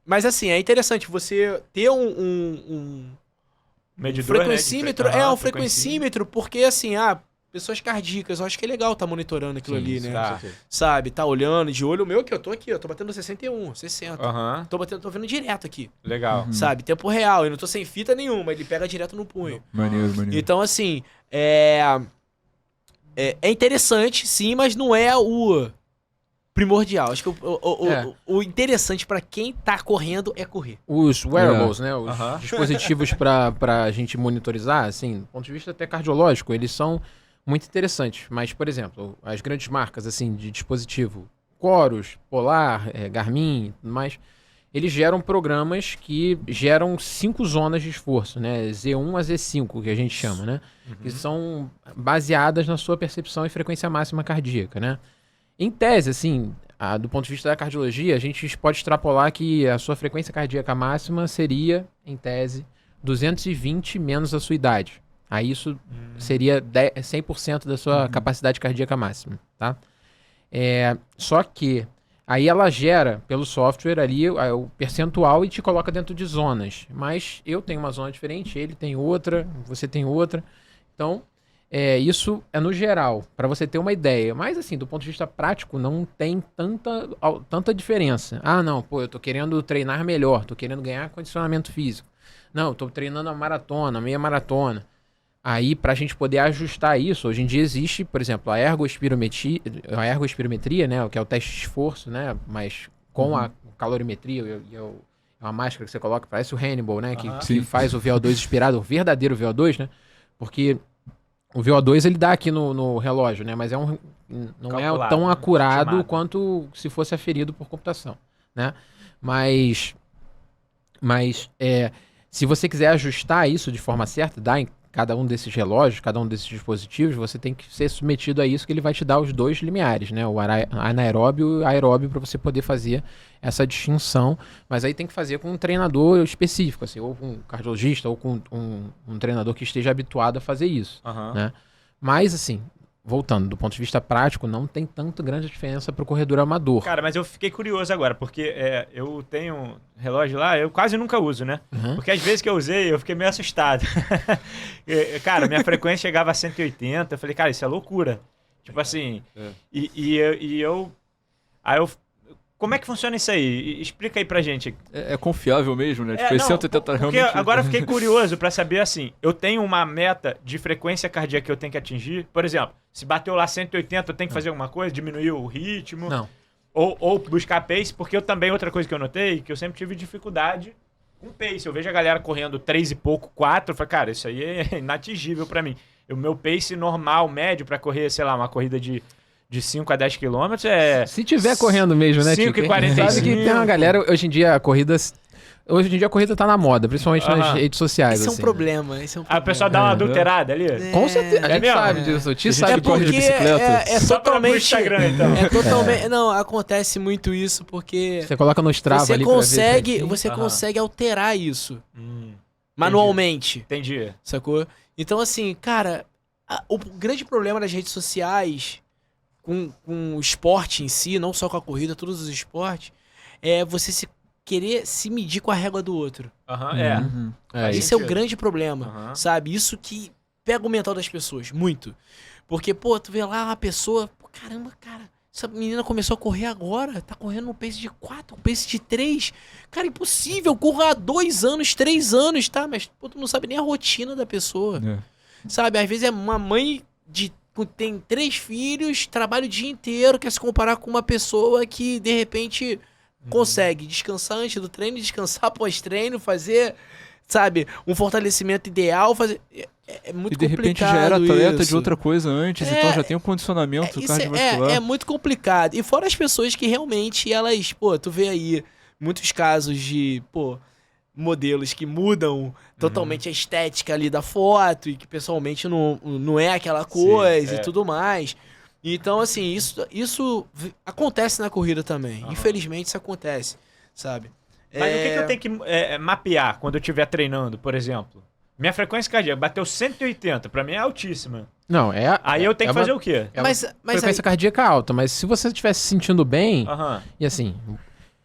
Mas assim, é interessante você ter um Medidor, frequencímetro, né? um frequencímetro, porque assim, pessoas cardíacas, eu acho que é legal tá monitorando aquilo ali, né? Tá. Sabe, tá olhando de olho. O meu que eu tô aqui, eu tô batendo 61, 60. Aham, Tô vendo direto aqui, legal. sabe? Tempo real, eu não tô sem fita nenhuma, ele pega direto no punho. Maneiro. Então, assim, é interessante, sim, mas não é o primordial. Acho que o interessante pra quem tá correndo é correr. Os wearables, né? Os Aham. dispositivos pra gente monitorizar, assim, do ponto de vista até cardiológico, eles são muito interessantes. Mas, por exemplo, as grandes marcas, assim, de dispositivo, Chorus, Polar, Garmin, tudo mais, eles geram programas que geram 5 zonas de esforço, né? Z1 a Z5, que a gente chama, né? Que são baseadas na sua percepção e frequência máxima cardíaca, né? Em tese, assim, do ponto de vista da cardiologia, a gente pode extrapolar que a sua frequência cardíaca máxima seria, em tese, 220 menos a sua idade. Aí isso seria 100% da sua capacidade cardíaca máxima, tá? Só que aí ela gera, pelo software ali, o percentual e te coloca dentro de zonas. Mas eu tenho uma zona diferente, ele tem outra, você tem outra. Então, isso é no geral, para você ter uma ideia. Mas, assim, do ponto de vista prático, não tem tanta diferença. Ah, não, pô, eu tô querendo treinar melhor, tô querendo ganhar condicionamento físico. Não, eu tô treinando a maratona, a meia maratona. Aí, pra gente poder ajustar isso, hoje em dia existe, por exemplo, a ergoespirometria, né, que é o teste de esforço, né, mas com a calorimetria e uma máscara que você coloca, parece o Hannibal, né, que faz o VO2 expirado, o verdadeiro VO2, né, porque o VO2 ele dá aqui no relógio, né, mas não é tão acurado estimado. quanto se fosse aferido por computação, né, mas se você quiser ajustar isso de forma certa, dá em cada um desses relógios, cada um desses dispositivos, você tem que ser submetido a isso, que ele vai te dar os dois limiares, né? O anaeróbio e o aeróbio, para você poder fazer essa distinção. Mas aí tem que fazer com um treinador específico, assim, ou com um cardiologista, ou com um treinador que esteja habituado a fazer isso, né? Mas, assim, voltando, do ponto de vista prático, não tem tanta grande diferença para o corredor amador. Cara, mas eu fiquei curioso agora, porque eu tenho um relógio lá, eu quase nunca uso, né? Porque às vezes que eu usei, eu fiquei meio assustado. Cara, minha frequência chegava a 180, eu falei, cara, isso é loucura. Tipo assim, como é que funciona isso aí? Explica aí pra gente. É confiável mesmo, né? Tipo, Não, esse 180 porque realmente... agora eu fiquei curioso pra saber, assim, eu tenho uma meta de frequência cardíaca que eu tenho que atingir. Por exemplo, se bateu lá 180, eu tenho que fazer alguma coisa, diminuir o ritmo. Não. Ou buscar pace, porque eu também, outra coisa que eu notei, que eu sempre tive dificuldade com pace. Eu vejo a galera correndo 3 e pouco, 4, eu falo, cara, isso aí é inatingível pra mim. O meu pace normal, médio, pra correr, sei lá, uma corrida de 5 a 10 quilômetros Se tiver correndo mesmo, né, 5,45. Sabe que tem uma galera, hoje em dia a corrida tá na moda, principalmente nas redes sociais. Esse é um assim, problema, A pessoa dá uma adulterada ali? Com certeza, a gente mesmo? sabe disso. O Ti sabe que corre de porque bicicleta. é Só pra totalmente... Instagram, então. É totalmente... Não, acontece muito isso porque... Você coloca no Strava ali pra ver certinho. Você consegue alterar isso manualmente, Entendi. sacou? Então, assim, cara, o grande problema das redes sociais com o esporte em si, não só com a corrida, todos os esportes, é você querer se medir com a régua do outro. Faz Esse é o sentido. grande problema, sabe? Isso que pega o mental das pessoas, muito. Porque, pô, tu vê lá uma pessoa, pô, caramba, cara, essa menina começou a correr agora, tá correndo no pace de 4, pace de 3. Cara, impossível, eu corro há 2 anos, 3 anos, tá? Mas, pô, tu não sabe nem a rotina da pessoa. Sabe, às vezes é uma mãe tem 3 filhos, trabalha o dia inteiro, quer se comparar com uma pessoa que, de repente, consegue descansar antes do treino, descansar pós-treino, fazer, sabe, um fortalecimento ideal, fazer... É muito E de repente complicado já era atleta isso. de outra coisa antes, então já tem um condicionamento Isso cardiovascular. é muito complicado. E fora as pessoas que realmente, elas, pô, tu vê aí muitos casos de, pô, modelos que mudam totalmente a estética ali da foto e que pessoalmente não é aquela coisa e tudo mais. Então, assim, isso acontece na corrida também. Infelizmente, isso acontece, sabe? Mas o que eu tenho que mapear quando eu estiver treinando, por exemplo? Minha frequência cardíaca bateu 180, pra mim é altíssima. Não, Aí eu tenho que fazer o quê? Mas frequência cardíaca alta, mas se você estiver se sentindo bem, Aham. e assim,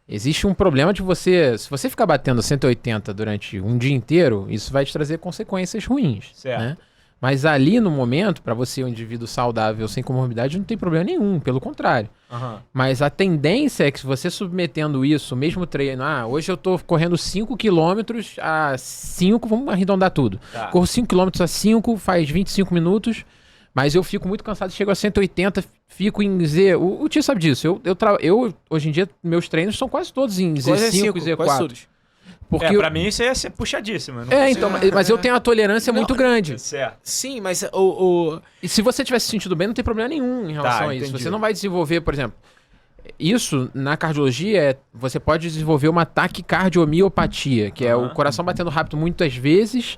existe um problema de se você ficar batendo 180 durante um dia inteiro, isso vai te trazer consequências ruins, Certo. né? Mas ali no momento, pra você, um indivíduo saudável, sem comorbidade, não tem problema nenhum, pelo contrário. Aham. Mas a tendência é que se você submetendo isso, mesmo treino, hoje eu tô correndo 5 km a 5, vamos arredondar tudo. Tá. Corro 5 km a 5, faz 25 minutos, mas eu fico muito cansado, chego a 180, fico em Z. O Tio sabe disso. Eu, hoje em dia, meus treinos são quase todos em Z5 e Z4. Porque Pra mim isso ia ser puxadíssimo. eu não então, consigo- mas eu tenho uma tolerância muito grande. Certo. Sim, mas E se você estiver se sentindo bem, não tem problema nenhum em relação a isso. entendi. Você não vai desenvolver, por exemplo, isso na cardiologia, você pode desenvolver uma taquicardiomiopatía, que é o coração batendo rápido muitas vezes,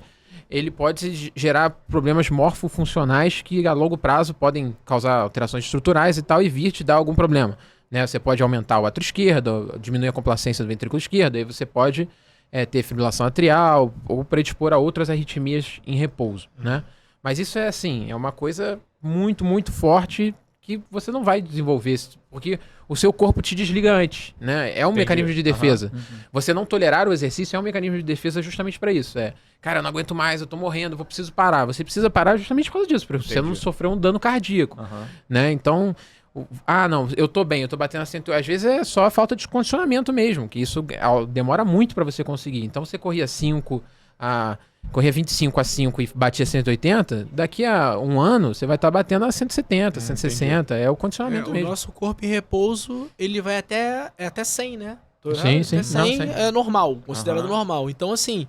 ele pode gerar problemas morfofuncionais que a longo prazo podem causar alterações estruturais e tal, e vir te dar algum problema. Né? Você pode aumentar o átrio esquerdo, diminuir a complacência do ventrículo esquerdo, aí você pode ter fibrilação atrial ou predispor a outras arritmias em repouso, né? Mas isso é assim, é uma coisa muito, muito forte que você não vai desenvolver, porque o seu corpo te desliga antes, né? É um mecanismo de defesa. Você não tolerar o exercício é um mecanismo de defesa justamente para isso. Cara, eu não aguento mais, eu tô morrendo, preciso parar. Você precisa parar justamente por causa disso, para você não sofrer um dano cardíaco, né? Então, não, eu tô bem, eu tô batendo a 100. Às vezes é só a falta de condicionamento mesmo, que isso demora muito para você conseguir. Então, você corria 5 corria 25 a 5 e batia 180, daqui a um ano você vai estar batendo a 170, 160, é o condicionamento o mesmo. nosso corpo em repouso, ele vai até 100, né? Sim. Até 100 Não, é normal, considerado normal. Então, assim,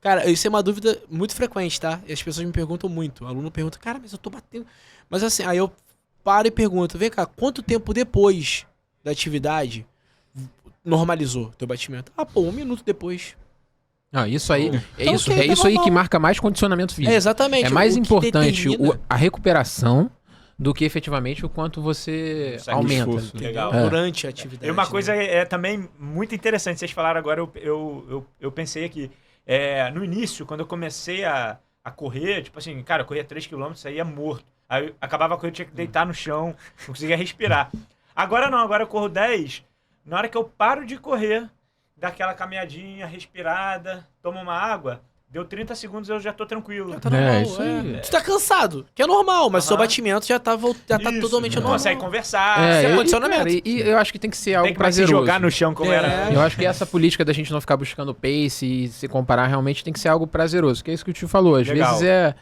cara, isso é uma dúvida muito frequente, tá? E as pessoas me perguntam muito. O aluno pergunta, cara, mas eu tô batendo... Mas assim, aí eu paro e pergunto, vem cá, quanto tempo depois da atividade normalizou teu batimento? 1 minuto depois. Isso aí, Então, isso ok, tá aí que normal. marca mais condicionamento físico. Exatamente. É mais o que importante determina- a recuperação do que efetivamente o quanto você Sacrifício. aumenta. Esforço. Legal. durante a atividade. E uma coisa né? também muito interessante, vocês falaram agora, eu pensei aqui. No início, quando eu comecei a correr, tipo assim, cara, eu corria 3 km, saía morto. Aí eu acabava a corrida, eu tinha que deitar no chão, não conseguia respirar. Agora não, agora eu corro 10, na hora que eu paro de correr, dá aquela caminhadinha, respirada, tomo uma água, deu 30 segundos eu já tô tranquilo. Tá normal, isso aí. Tu tá cansado, que é normal, mas seu batimento já tá Isso, totalmente não normal. consegue conversar, é e, condicionamento. cara, e eu acho que tem que ser algo tem que mais se prazeroso. jogar no chão como era. Eu acho que essa política da gente não ficar buscando pace e se comparar realmente tem que ser algo prazeroso, que é isso que o tio falou. Às Legal. vezes é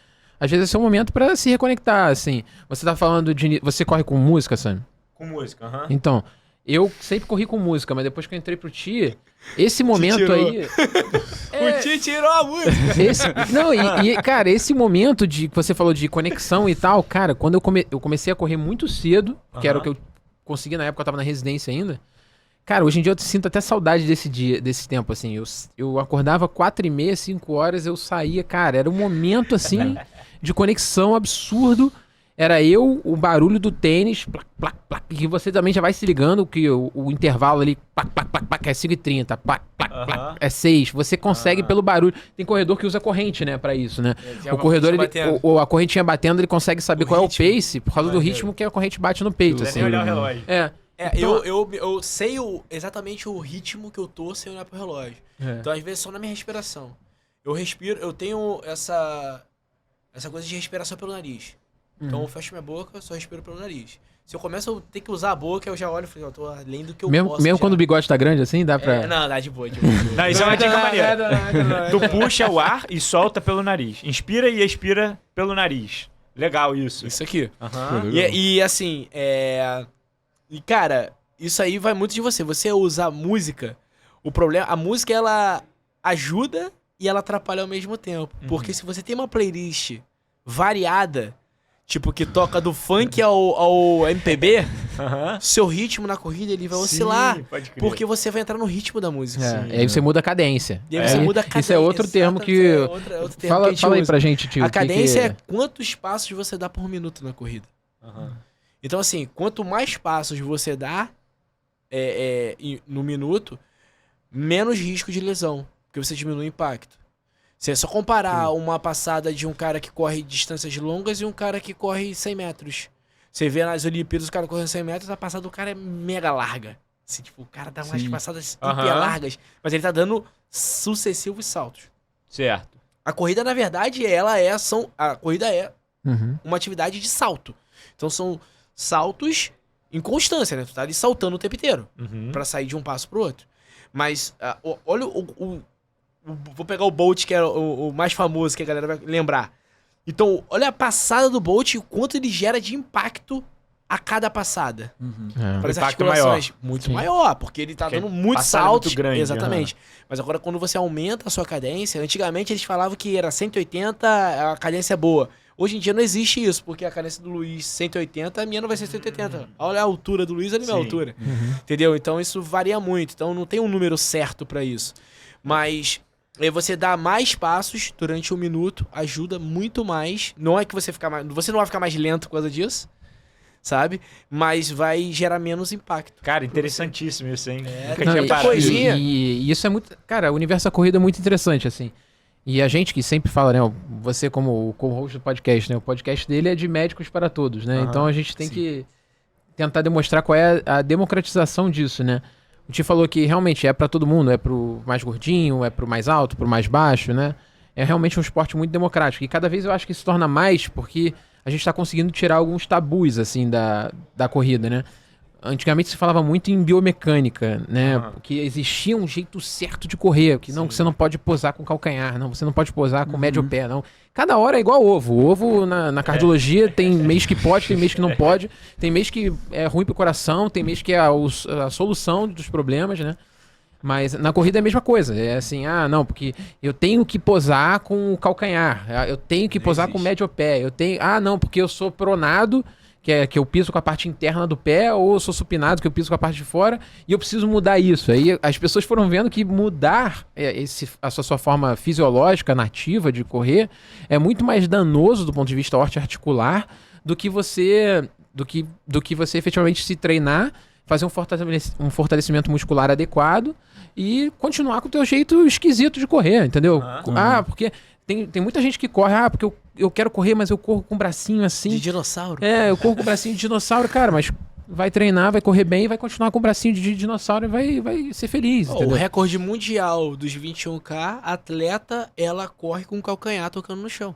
seu momento pra se reconectar, assim. Você tá falando de... Você corre com música, Sam? Com música, aham. Então, eu sempre corri com música, mas depois que eu entrei pro Ti, esse momento tirou. aí... O Ti tirou a música. Cara, esse momento que você falou de conexão e tal, cara, quando eu comecei a correr muito cedo, que era o que eu consegui na época, eu tava na residência ainda. Cara, hoje em dia eu sinto até saudade desse tempo, assim. Eu acordava 4h30, 5 horas, eu saía, cara, era um momento, assim, de conexão absurdo. era o barulho do tênis, plac, plac, plac, que você também já vai se ligando que o intervalo ali, plac, plac, plac, plac, é 5h30, plac, plac, plac, é 6. Você consegue pelo barulho. Tem corredor que usa corrente, né, pra isso, né? O corredor, a correntinha batendo, ele consegue saber qual é o pace, por causa do ritmo que a corrente bate no peito. Sem Assim. olhar o relógio. Então, eu sei exatamente o ritmo que eu tô sem olhar pro relógio. Então, às vezes, só na minha respiração. Eu respiro, eu tenho essa coisa de respiração pelo nariz. Então, eu fecho minha boca, só respiro pelo nariz. Se eu começo a ter que usar a boca, eu já olho e falo, eu tô além do que eu posso. Mesmo quando o bigode tá grande assim, dá pra... Não, dá de boa. Não, isso é uma dica maneira. Tu puxa o ar e solta pelo nariz. Inspira e expira pelo nariz. Legal isso. Isso aqui. Aham. E assim, E, cara, isso aí vai muito de você. Você usa a música, o problema... A música, ela ajuda e ela atrapalha ao mesmo tempo. Porque se você tem uma playlist variada, tipo, que toca do funk ao MPB, seu ritmo na corrida, ele vai oscilar. Pode crer. Porque você vai entrar no ritmo da música. E aí você muda a cadência. E aí você muda a cadência. Isso é outro termo que... Outro termo que a gente Fala aí usa. pra gente, tio. A cadência é quantos passos você dá por minuto na corrida. Então, assim, quanto mais passos você dá no minuto, menos risco de lesão. Porque você diminui o impacto. Se é só comparar uma passada de um cara que corre distâncias longas e um cara que corre 100 metros. Você vê nas Olimpíadas o cara correndo 100 metros, a passada do cara é mega larga. Assim, tipo, o cara dá umas passadas hiper largas, mas ele tá dando sucessivos saltos. Certo. A corrida, na verdade, a corrida é uma atividade de salto. Então são saltos em constância, né? Tu tá ali saltando o tempo inteiro pra sair de um passo pro outro. Mas olha vou pegar o Bolt, que é o mais famoso, que a galera vai lembrar. Então, olha a passada do Bolt e o quanto ele gera de impacto a cada passada. Para as Impacto articulações. Muito maior, porque ele tá dando muitos passada saltos. muito grande, Exatamente. Mas agora, quando você aumenta a sua cadência, antigamente eles falavam que era 180, a cadência é boa. Hoje em dia não existe isso, porque a cadência do Luiz 180, a minha não vai ser 180. Olha a altura do Luiz, olha a minha altura. Entendeu? Então isso varia muito. Então não tem um número certo para isso. Mas você dá mais passos durante um minuto, ajuda muito mais. Não é que você não vai ficar mais lento por causa disso, sabe? Mas vai gerar menos impacto. Cara, interessantíssimo isso, hein? Nunca Não, tinha parado. coisinha. E isso é muito... Cara, o universo da corrida é muito interessante, assim. E a gente que sempre fala, né? Você como o co-host do podcast, né? O podcast dele é de médicos para todos, né? Então a gente tem que tentar demonstrar qual é a democratização disso, né? O Ti falou que realmente é para todo mundo, é pro mais gordinho, é pro mais alto, pro mais baixo, né? É realmente um esporte muito democrático. E cada vez eu acho que se torna mais porque a gente tá conseguindo tirar alguns tabus, assim, da corrida, né? Antigamente se falava muito em biomecânica, né? Porque existia um jeito certo de correr, que não, que você não pode posar com calcanhar, não, você não pode posar com médio pé, não. Cada hora é igual ovo. O ovo na cardiologia tem mês que pode, tem mês que não pode, tem mês que é ruim pro coração, tem mês que é a solução dos problemas, né? Mas na corrida é a mesma coisa. É assim, não, porque eu tenho que posar com o calcanhar, eu tenho que posar com o médio pé, não, porque eu sou pronado, que eu piso com a parte interna do pé, ou eu sou supinado, que eu piso com a parte de fora, e eu preciso mudar isso. Aí as pessoas foram vendo que mudar a sua forma fisiológica, nativa de correr, é muito mais danoso do ponto de vista articular do que você efetivamente se treinar, fazer um fortalecimento muscular adequado e continuar com o teu jeito esquisito de correr, entendeu? Porque... Tem muita gente que corre, porque eu quero correr, mas eu corro com o bracinho assim. De dinossauro? Eu corro com o bracinho de dinossauro, cara, mas vai treinar, vai correr bem, vai continuar com o bracinho de dinossauro e vai ser feliz. O recorde mundial dos 21K, a atleta, ela corre com o calcanhar tocando no chão.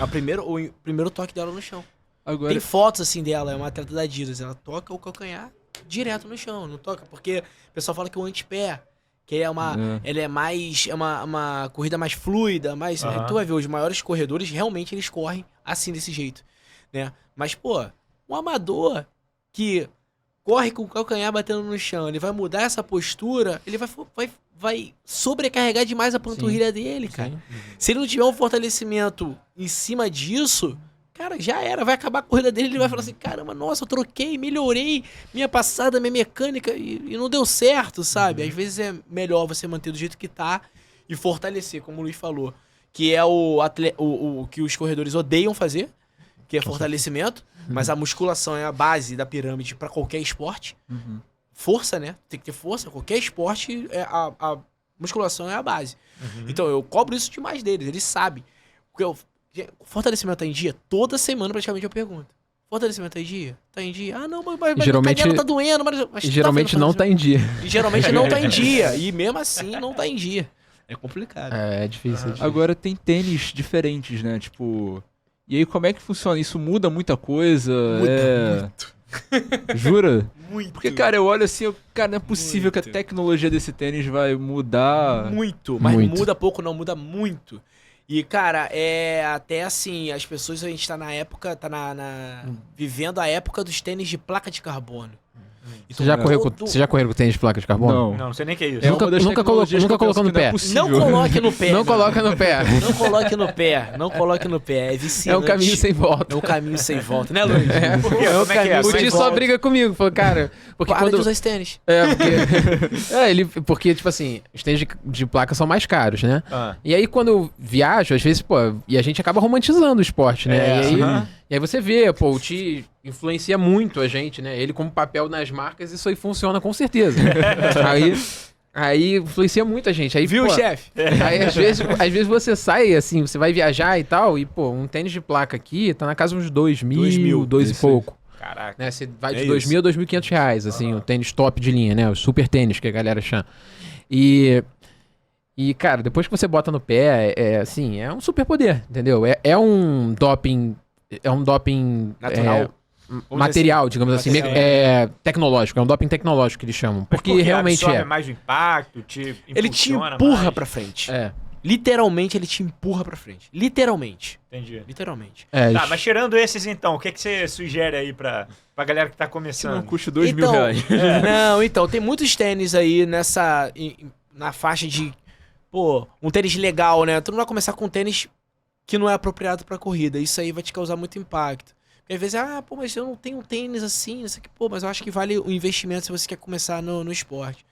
O primeiro toque dela no chão. Agora... Tem fotos assim dela, é uma atleta da Adidas, ela toca o calcanhar direto no chão, não toca, porque o pessoal fala que o antepé, que ela é mais, uma corrida mais fluida, mais... Tu vai ver, os maiores corredores, realmente, eles correm assim, desse jeito, né? Mas, pô, um amador que corre com o calcanhar batendo no chão, ele vai mudar essa postura, ele vai sobrecarregar demais a panturrilha dele, cara. Se ele não tiver um fortalecimento em cima disso... Cara, já era, vai acabar a corrida dele, ele vai falar assim, caramba, nossa, eu troquei, melhorei minha passada, minha mecânica e não deu certo, sabe? Às vezes é melhor você manter do jeito que tá e fortalecer, como o Luiz falou, que é o que os corredores odeiam fazer, que é fortalecimento, mas a musculação é a base da pirâmide pra qualquer esporte. Força, né? Tem que ter força. Qualquer esporte, a musculação é a base. Então, eu cobro isso demais deles. Eles sabem. Porque o fortalecimento tá em dia? Toda semana, praticamente, eu pergunto. Fortalecimento tá em dia? Tá em dia? Ah, não, mas Geralmente- minha canela tá doendo. Mas tu Geralmente tá não tá em dia. E geralmente não tá em dia. E mesmo assim, não tá em dia. É complicado. É difícil. é difícil. Agora tem tênis diferentes, né? Tipo. E aí, como é que funciona? Isso muda muita coisa? Jura? Muito. Porque, cara, eu olho assim, cara, não é possível que a Muito. tecnologia desse tênis vai mudar. Muito, mas Muito. muda pouco, não, muda muito. E, cara, é até assim, as pessoas, a gente tá na época, vivendo a época dos tênis de placa de carbono. Você já correu com tênis de placa de carbono? Não. Não sei nem o que é isso. É Nunca- uma das nunca tecnologias nunca que eu penso colocou no que não é pé. possível. Não coloque no pé. Não meu coloca no pé. amigo. Não coloque no pé. Não coloque no pé. É viciante. É um caminho sem volta. É um caminho sem volta, né, Luiz? Por quê? Como é que é? O sem Di só volta. briga comigo. Falou, cara, porque Para de quando... usar esse tênis. Porque, tipo assim, os tênis de placa são mais caros, né? Ah. E aí, quando eu viajo, às vezes, pô, e a gente acaba romantizando o esporte, né? É, aham. E aí você vê, pô, o Ti influencia muito a gente, né? Ele como papel nas marcas, isso aí funciona com certeza. aí influencia muito a gente. Aí, Viu, pô, chefe? Aí, às vezes você sai, assim, você vai viajar e tal, e, pô, um tênis de placa aqui tá na casa uns 2.000, 2 e isso aí. pouco. Caraca. Né? Você vai de É 2.000 a 2.500 reais, assim, o tênis top de linha, né? O super tênis que a galera chama. E, cara, depois que você bota no pé, assim, é um super poder, entendeu? É um doping Natural. material, digamos assim, Material. tecnológico, é um doping tecnológico que eles chamam. Mas Porque realmente absorve mais o impacto, Ele te impulsiona empurra mais. pra frente. É. Literalmente, ele te empurra pra frente. Literalmente. Entendi. Literalmente. Tá, mas tirando esses então, o que você sugere aí pra galera que tá Se não começando? custa 2 mil reais. Não, então, tem muitos tênis aí na faixa de, pô, um tênis legal, né? Tu não vai começar com um tênis que não é apropriado pra corrida. Isso aí vai te causar muito impacto. Porque às vezes, pô, mas eu não tenho um tênis assim, isso aqui, pô, mas eu acho que vale o investimento se você quer começar no esporte.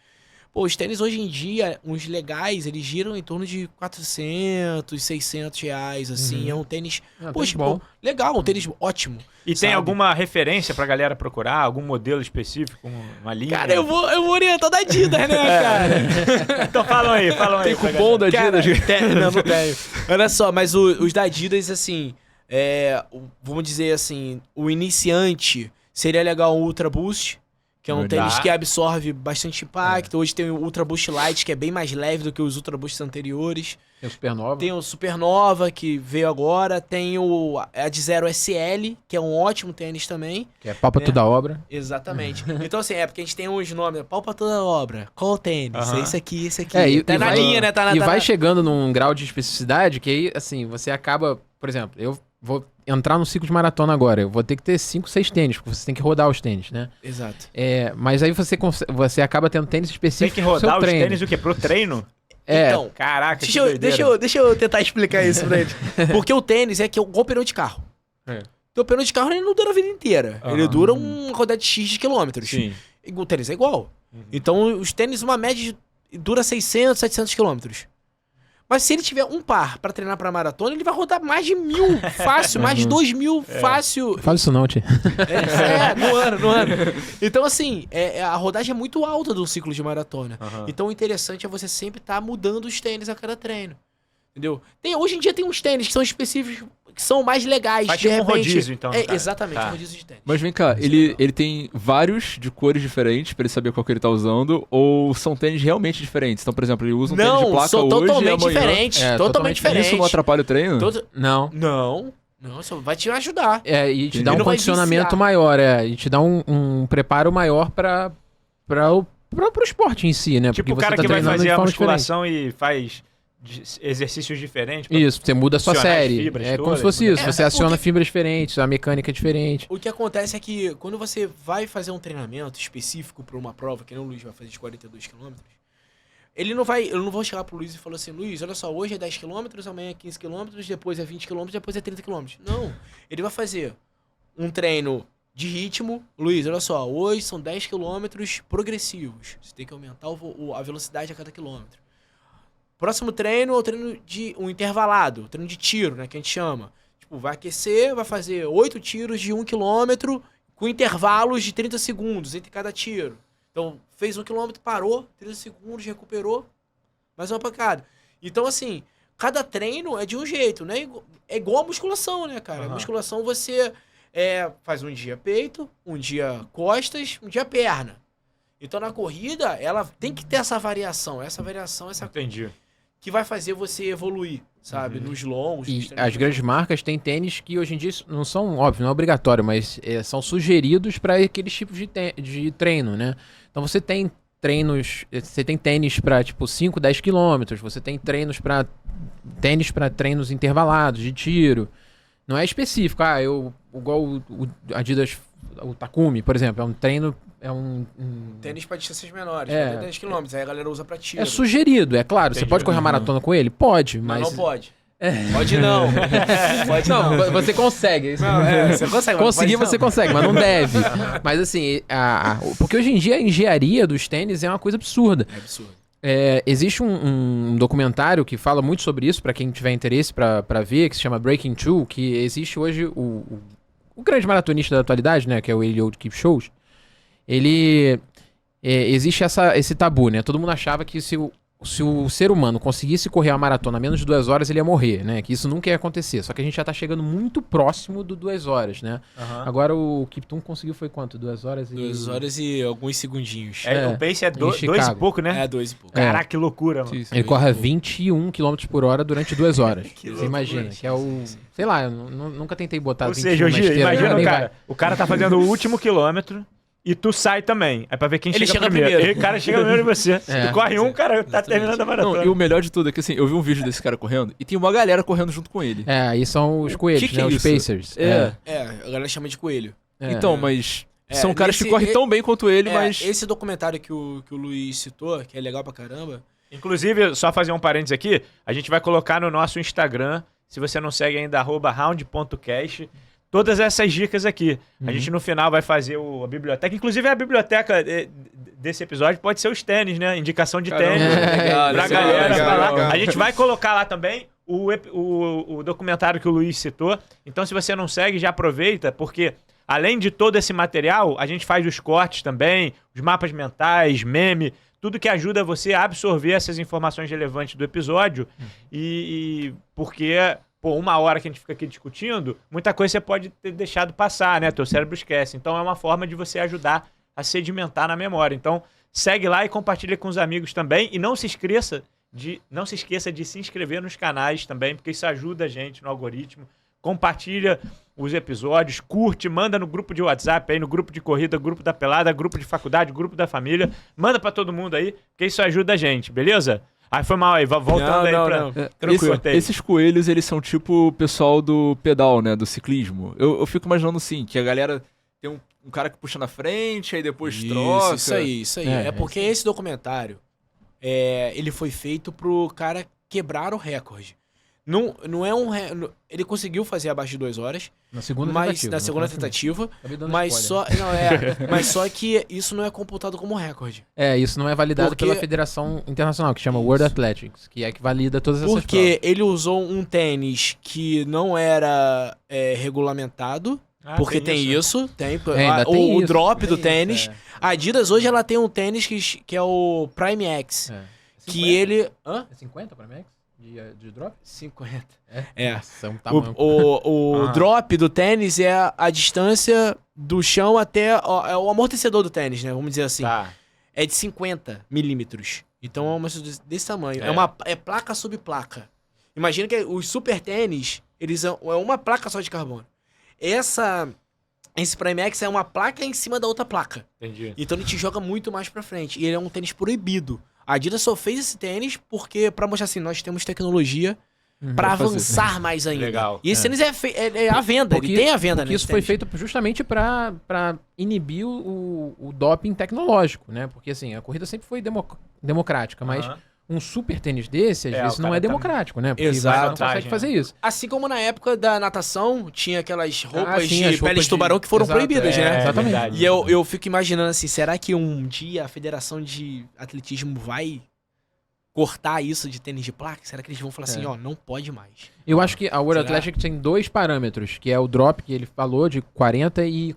Pô, os tênis hoje em dia, uns legais, eles giram em torno de 400, 600 reais, assim. É um tênis, poxa, bom. pô, legal, um tênis ótimo. E tem sabe? alguma referência pra galera procurar? Algum modelo específico? Uma linha? Cara, eu vou orientar da Adidas, né, cara? Então falam aí. Tem pra cupom da Cara, Adidas? não tenho. Olha só, mas os da Adidas, assim, vamos dizer assim, o iniciante seria legal o Ultra Boost, que é um Verdade. tênis que absorve bastante impacto. Hoje tem o Ultra Boost Light, que é bem mais leve do que os Ultra Boosts anteriores. Tem o Supernova. Tem o Supernova, que veio agora. Tem a de Zero SL, que é um ótimo tênis também. Que é pau pra toda obra. Exatamente. Então, assim, porque a gente tem uns nomes, pau pra toda obra. Qual o tênis? Aham. Esse aqui, esse aqui. E Tá na vai- linha, né? E vai chegando num grau de especificidade que aí, assim, você acaba... Por exemplo, eu vou entrar no ciclo de maratona agora. Eu vou ter que ter 5, 6 tênis, porque você tem que rodar os tênis, né? Exato. Mas aí você acaba tendo tênis Tem específicos que pro seu rodar os treino. tênis o quê? Pro treino? Então, Caraca, deixa eu tentar explicar isso pra ele. Porque o tênis é que é igual pneu de carro. É. Então, o pneu de carro ele não dura a vida inteira. Aham. Ele dura uma rodada de X de quilômetros. Sim. E o tênis é igual. Então, os tênis, uma média, dura 600, 700 quilômetros. Mas se ele tiver um par pra treinar pra maratona, ele vai rodar mais de 1.000 fácil, mais de 2.000 fácil. Fala isso não, Ti. No ano. Então, assim, a rodagem é muito alta do ciclo de maratona. Aham. Então, o interessante é você sempre estar mudando os tênis a cada treino. Entendeu? Hoje em dia tem uns tênis que são específicos, que são mais legais. Faz de tipo um repente. rodízio, então, no caso. Exatamente, Tá. um rodízio de tênis. Mas vem cá, ele tem vários de cores diferentes pra ele saber qual que ele tá usando, ou são tênis realmente diferentes? Então, por exemplo, ele usa um tênis de Não, placa são hoje e totalmente amanhã... diferentes. É, Totalmente totalmente diferentes. Isso não atrapalha o treino? Não. Não, só vai te ajudar. E te dá Ele um não vai condicionamento viciar. maior, e te dá um preparo maior para o esporte em si, né? Tipo o você cara tá que vai treinando de fazer a forma musculação e faz exercícios diferentes. pra- Isso, você muda a sua Acionar as série. fibras É como todas, se fosse né? isso. Você aciona porque- fibras diferentes, a mecânica é diferente. O que acontece é que quando você vai fazer um treinamento específico para uma prova, que nem o Luiz vai fazer de 42 km, eu não vou chegar pro Luiz e falar assim, Luiz, olha só, hoje é 10 km, amanhã é 15 km, depois é 20 km, depois é 30 km. Não, ele vai fazer um treino de ritmo. Luiz, olha só, hoje são 10 km progressivos. Você tem que aumentar a velocidade a cada quilômetro. Próximo treino é o treino de um intervalado, o treino de tiro, né, que a gente chama. tipo, vai aquecer, vai fazer 8 tiros de 1 km com intervalos de 30 segundos entre cada tiro. Então, fez 1 km, parou, 30 segundos, recuperou, mais uma pancada. Então, assim, cada treino é de um jeito, né? É igual a musculação, né, cara? A musculação você faz um dia peito, um dia costas, um dia perna. Então, na corrida, ela tem que ter essa variação, Entendi. que vai fazer você evoluir, sabe? Nos longos. nos E treinos as grandes marcas têm tênis que hoje em dia não são, óbvio, não é obrigatório, mas são sugeridos para aqueles tipos de treino, né? Então você tem tênis para tipo 5, 10 quilômetros, você tem tênis para treinos intervalados de tiro. Não é específico, igual o Adidas, o Takumi, por exemplo, é um treino, Tênis para distâncias menores, É. até 10 km, aí a galera usa pra tiro. é sugerido, é claro. Você Entendi. pode correr uma maratona com ele? Pode, Mas mas não pode. Pode não. Pode não, não. você consegue. Não, você consegue. mas Conseguir pode você não. consegue, mas não deve. Mas assim, porque hoje em dia a engenharia dos tênis é uma coisa absurda. É absurdo. Existe um documentário que fala muito sobre isso, pra quem tiver interesse pra ver, que se chama Breaking Two, que existe hoje o grande maratonista da atualidade, né, que é o Eliud Kipchoge. Ele existe esse tabu, né? Todo mundo achava que se o ser humano conseguisse correr a maratona a menos de 2 horas, ele ia morrer, né? Que isso nunca ia acontecer. Só que a gente já tá chegando muito próximo do 2 horas, né? Agora o Kiptum conseguiu foi quanto? 2 horas e... 2 horas e alguns segundinhos. O pace é em 2 e Chicago. pouco, né? 2 e pouco. Caraca, que loucura, mano. Ele corre a 21 km por hora durante 2 horas. Que Você loucura. imagina, que é o... Sei lá, eu nunca tentei botar Ou 21 seja, na hoje, esteira, imagina nem o vai. cara. O cara tá fazendo o último quilômetro e tu sai também. É pra ver quem Ele chega chega primeiro. primeiro. E o cara chega primeiro que você. É. Tu corre um, cara tá terminando a maratona. Não, e o melhor de tudo é que assim, eu vi um vídeo desse cara correndo e tem uma galera correndo junto com ele. Aí são os coelhos, que né? é Os isso? Pacers. A galera chama de coelho. Então, mas são caras que nesse- correm tão bem quanto ele, mas... Esse documentário que o Luiz citou, que é legal pra caramba, Inclusive, só fazer um parênteses aqui, a gente vai colocar no nosso Instagram, se você não segue ainda, @round.cast, todas essas dicas aqui. A gente no final vai fazer a biblioteca, inclusive a biblioteca desse episódio pode ser os tênis, né? Indicação de Caramba, tênis legal, pra legal, galera legal, falar. legal. A gente vai colocar lá também o documentário que o Luiz citou. Então, se você não segue, já aproveita, porque além de todo esse material, a gente faz os cortes também, os mapas mentais, meme, tudo que ajuda você a absorver essas informações relevantes do episódio. E porque, pô, 1 hora que a gente fica aqui discutindo, muita coisa você pode ter deixado passar, né? Teu cérebro esquece. Então é uma forma de você ajudar a sedimentar na memória. Então segue lá e compartilha com os amigos também. E não se esqueça de se inscrever nos canais também, porque isso ajuda a gente no algoritmo. Compartilha os episódios, curte, manda no grupo de WhatsApp, aí no grupo de corrida, grupo da pelada, grupo de faculdade, grupo da família. Manda pra todo mundo aí, porque isso ajuda a gente, beleza? Aí foi mal aí, voltando aí pra... Tranquilo. Esses coelhos, eles são tipo o pessoal do pedal, né? Do ciclismo. Eu fico imaginando assim, que a galera tem um cara que puxa na frente, aí depois troca. Isso aí. É porque esse documentário, ele foi feito pro cara quebrar o recorde. Não é ele conseguiu fazer abaixo de 2 horas, Na segunda mas tentativa. na segunda tentativa, mas só que isso não é computado como recorde. Isso não é validado Porque- pela Federação Internacional, que chama World Athletics, que é que valida todas essas Porque ele usou um tênis que não era regulamentado, porque tem isso, ainda tem o isso, drop do tem tênis. isso, A Adidas hoje ela tem um tênis que é o Prime X, que ele... Hã? É 50 para Max? De drop? 50. É. Nossa, é um tamanho. O drop do tênis é a distância do chão até é o amortecedor do tênis, né? Vamos dizer assim. Tá. É de 50 milímetros. Então é uma desse tamanho. É placa sobre placa. Imagina que os super tênis, é uma placa só de carbono. Esse Prime X é uma placa em cima da outra placa. Entendi. Então ele te joga muito mais pra frente. E ele é um tênis proibido. A Adidas só fez esse tênis porque, pra mostrar assim, nós temos tecnologia pra fazer. avançar mais ainda. Legal. E esse tênis é à venda, Porque- ele tem a venda, Porque né? isso foi feito justamente para inibir o doping tecnológico, né? Porque assim, a corrida sempre foi democrática, mas Aham. um super tênis desse, às vezes, o não cara é tá- democrático, né? Porque Exato. vai, não consegue Vantagem, fazer isso. Assim como na época da natação, tinha aquelas roupas sim, de as pele roupas de tubarão que foram Exato, proibidas, né? Exatamente. verdade. E eu fico imaginando assim, será que um dia a Federação de Atletismo vai cortar isso de tênis de placa? Será que eles vão falar assim, ó, não pode mais? Eu acho que a World Será? Athletic tem 2 parâmetros, que é o drop, que ele falou, de 40, e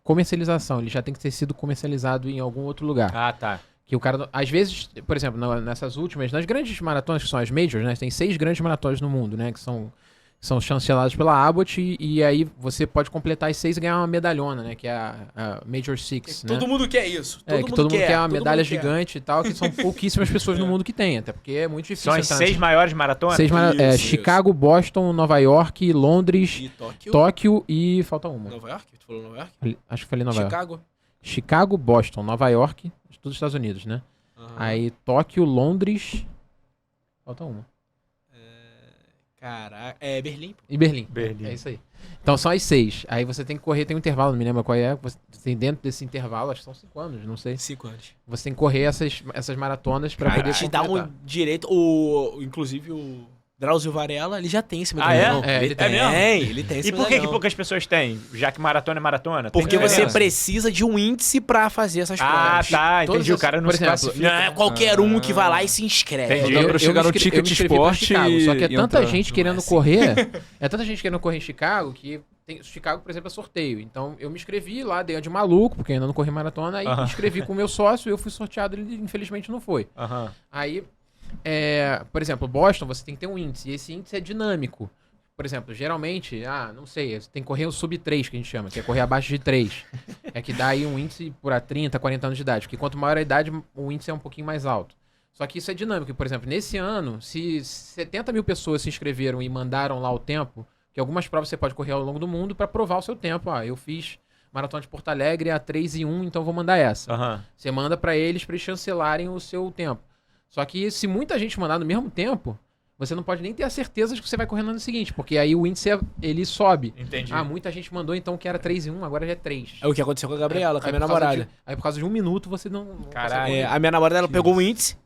comercialização. Ele já tem que ter sido comercializado em algum outro lugar. Ah, tá. Que o cara, às vezes, por exemplo, nessas últimas, nas grandes maratonas, que são as majors, né? Tem 6 grandes maratonas no mundo, né? Que são chanceladas pela Abbott, e aí você pode completar as 6 e ganhar uma medalhona, né? Que é a Major 6, né? Todo mundo quer isso. Que todo mundo quer uma todo medalha mundo quer. gigante e tal, que são pouquíssimas pessoas no mundo que tem, até porque é muito difícil. São as entrar 6 nessas- maiores maratonas? Isso. Chicago, Boston, Nova York, Londres, E Tóquio? Tóquio e falta uma. Nova York? Tu falou Nova York? Acho que falei Nova York. Chicago? Chicago, Boston, Nova York, tudo Estados Unidos, né? Aham. Aí Tóquio, Londres, falta uma. Caraca. É Berlim, pô. E Berlim. Berlim. É isso aí. Então são as 6. Aí você tem que correr, tem um intervalo, não me lembro qual é. Você tem dentro desse intervalo, acho que são 5 anos, não sei. 5 anos. Você tem que correr essas maratonas pra Aí poder te dá completar. um direito, inclusive o Drauzio Varela, ele já tem esse Ah, é? medalhão. É, ele tem. mesmo? Ele tem esse E por que medalhão. poucas pessoas têm? Já que maratona é maratona? Tem Porque que ter você essa. precisa de um índice pra fazer essas Ah, provas. tá. Todas Entendi. O essas- cara não por se exemplo, classifica. Não é qualquer um que vai lá e se inscreve. Entendi. Dá pra chegar no eu me Ticket inscrevi pra Sport Chicago, só que é e tanta entrar. gente Não querendo é assim. correr. É tanta gente querendo correr em Chicago que Chicago, por exemplo, é sorteio. Então eu me inscrevi lá, dei uma de maluco, porque eu ainda não corri maratona, aí me inscrevi com o meu sócio, eu fui sorteado, ele infelizmente não foi. Aham. Aí, por exemplo, Boston, você tem que ter um índice, e esse índice é dinâmico. Por exemplo, geralmente, não sei, você tem que correr o sub 3, que a gente chama, que é correr abaixo de 3. É que dá aí um índice por 30, 40 anos de idade, porque quanto maior a idade, o índice é um pouquinho mais alto. Só que isso é dinâmico. Por exemplo, nesse ano, se 70 mil pessoas se inscreveram e mandaram lá o tempo, que algumas provas você pode correr ao longo do mundo para provar o seu tempo. Eu fiz Maratona de Porto Alegre a 3:01, então vou mandar essa. Aham. Você manda para eles chancelarem o seu tempo. Só que se muita gente mandar no mesmo tempo, você não pode nem ter a certeza de que você vai correr no ano seguinte, porque aí o índice ele sobe. Entendi. Muita gente mandou então que era 3:01, agora já é 3. É o que aconteceu com a Gabriela, com a minha por causa namorada. aí por causa de 1 minuto você não Caralho. consegue correr. A minha namorada, ela pegou um índice,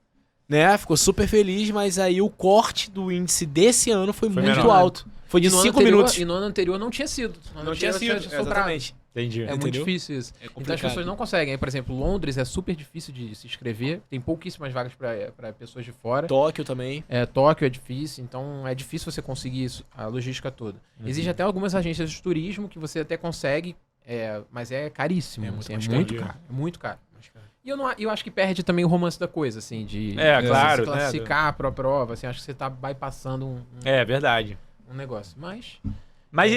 né? Ficou super feliz, mas aí o corte do índice desse ano foi muito menor. alto. Foi de E no ano 5 anterior- minutos. E no ano anterior não tinha sido. No ano Não tinha anterior sido, sobrado. exatamente. Entendi. É muito Entendeu? difícil isso. É Então as complicado. pessoas não conseguem. Aí, por exemplo, Londres é super difícil de se inscrever. Tem pouquíssimas vagas para pessoas de fora. Tóquio também. Tóquio é difícil, então é difícil você conseguir isso, a logística toda. Existe até algumas agências de turismo que você até consegue, mas é caríssimo. É muito assim, mais muito caro. caro. É muito caro. E eu acho que perde também o romance da coisa, assim, de claro, se né? classificar pra prova, assim, acho que você tá bypassando um É verdade. negócio. Mas Mas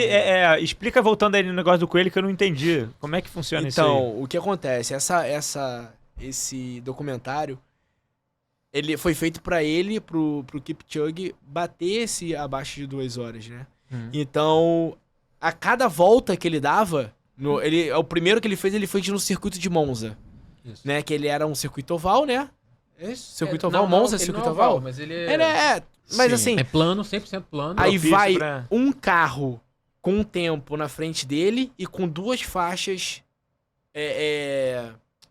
explica, voltando aí no negócio do coelho, que eu não entendi. Como é que funciona isso aí? Então, o que acontece? Esse documentário, ele foi feito pra ele, pro Kipchoge, bater esse abaixo de 2 horas, né? Então, a cada volta que ele dava, o primeiro que ele fez no circuito de Monza, isso. né? Que ele era um circuito oval, né? É isso? Circuito oval, Não, Monza, ele circuito não é oval? mas ele Ele mas Sim. assim, é plano, 100% plano. aí propício vai pra- um carro com um tempo na frente dele e com 2 faixas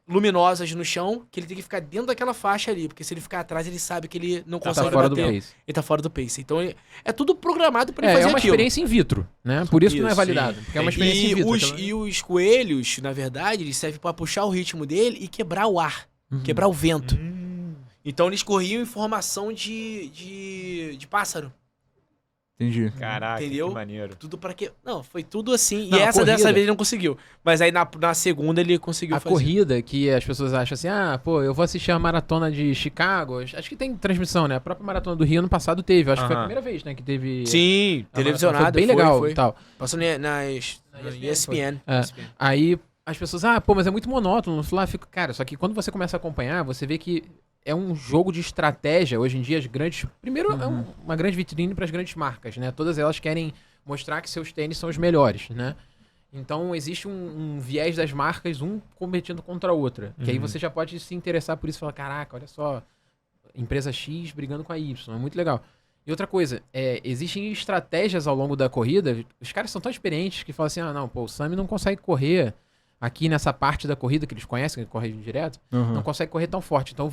luminosas no chão, que ele tem que ficar dentro daquela faixa ali, porque se ele ficar atrás, ele sabe que ele não tá consegue fora do bater. pace. Ele tá fora do pace. Então, é tudo programado pra ele É fazer uma aquilo. experiência in vitro, né? Por isso que não é Isso, validado. sim. Porque é uma experiência in E vitro. os, aquela- e os coelhos, na verdade, eles servem pra puxar o ritmo dele e quebrar o ar, quebrar o vento. Então, eles corriam em formação de pássaro. Entendi. Caraca, Entendeu? que maneiro. Tudo pra quê? Não, foi tudo assim. Não, e a essa corrida- dessa vez ele não conseguiu. Mas aí na segunda ele conseguiu A fazer. corrida que as pessoas acham assim, eu vou assistir a maratona de Chicago. Acho que tem transmissão, né? A própria maratona do Rio ano passado teve. Acho que foi a Aham. primeira vez, né? Que teve. Sim, a maratona. televisionada. Foi bem legal foi. e tal. Passou na Na ESPN. É. ESPN. Aí as pessoas, mas é muito monótono. Lá fica, cara, só que quando você começa a acompanhar, você vê que é um jogo de estratégia. Hoje em dia, as grandes. Primeiro, é uma grande vitrine para as grandes marcas, né? Todas elas querem mostrar que seus tênis são os melhores, né? Então existe um viés das marcas, um competindo contra a outra. Que aí você já pode se interessar por isso e falar, caraca, olha só, empresa X brigando com a Y, é muito legal. E outra coisa, existem estratégias ao longo da corrida, os caras são tão experientes que falam assim, o Sami não consegue correr aqui nessa parte da corrida que eles conhecem, que corre direto, não consegue correr tão forte, então eu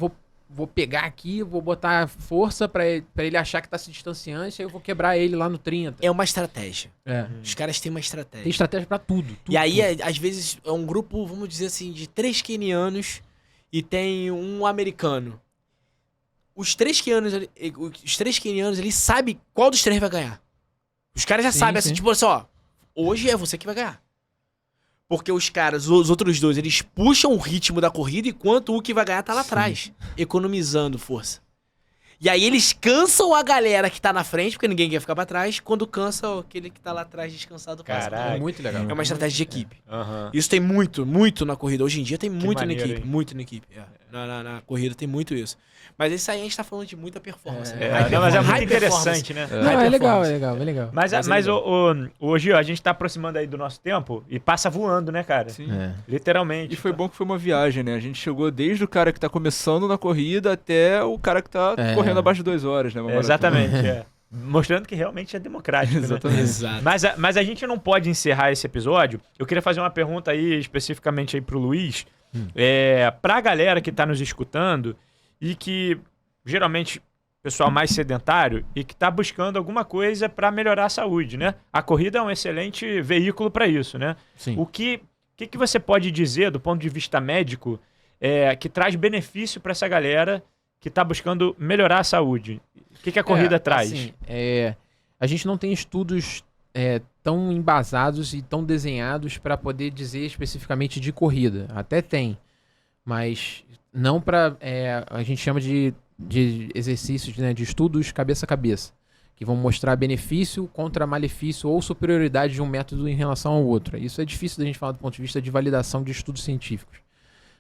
vou pegar aqui, vou botar força pra ele achar que tá se distanciando, e aí eu vou quebrar ele lá no 30. É uma estratégia. É. Os caras têm uma estratégia. Tem estratégia pra tudo. E aí, às vezes, é um grupo, vamos dizer assim, de 3 quenianos e tem um americano. os três quenianos, eles sabem qual dos três vai ganhar. Os caras já Sim, sabem, assim, sim. tipo assim, ó, hoje é você que vai ganhar. Porque os caras, os outros dois, eles puxam o ritmo da corrida, enquanto o que vai ganhar tá lá atrás, economizando força. E aí eles cansam a galera que tá na frente, porque ninguém quer ficar pra trás, quando cansa aquele que tá lá atrás descansado passa. Caraca. É muito legal. É uma estratégia de equipe. Aham. Isso tem muito na corrida. Hoje em dia tem muito na maneiro, equipe. hein? Muito na equipe. Na corrida tem muito isso. Mas isso aí a gente tá falando de muita performance. né? É, High não, mas é performance. muito High performance. interessante, né? Não, High é legal, performance. é legal, é legal. Mas o Gil, a gente tá aproximando aí do nosso tempo e passa voando, né, cara? Sim. É. Literalmente. E foi bom que foi uma viagem, né? A gente chegou desde o cara que tá começando na corrida até o cara que tá É. correndo abaixo de 2 horas, né? Uma maratona. Exatamente, é. Mostrando que realmente é democrático, né? Exatamente. Exato. Mas a gente não pode encerrar esse episódio. Eu queria fazer uma pergunta aí, especificamente aí pro Luiz. Pra galera que tá nos escutando e que, geralmente, pessoal mais sedentário e que tá buscando alguma coisa pra melhorar a saúde, né? A corrida é um excelente veículo pra isso, né? Sim. O que você pode dizer, do ponto de vista médico, que traz benefício pra essa galera que tá buscando melhorar a saúde? O que a corrida traz? Assim, a gente não tem estudos tão embasados e tão desenhados para poder dizer especificamente de corrida. Até tem, mas não para a gente chama de exercícios, né, de estudos cabeça a cabeça, que vão mostrar benefício contra malefício ou superioridade de um método em relação ao outro. Isso é difícil da gente falar do ponto de vista de validação de estudos científicos,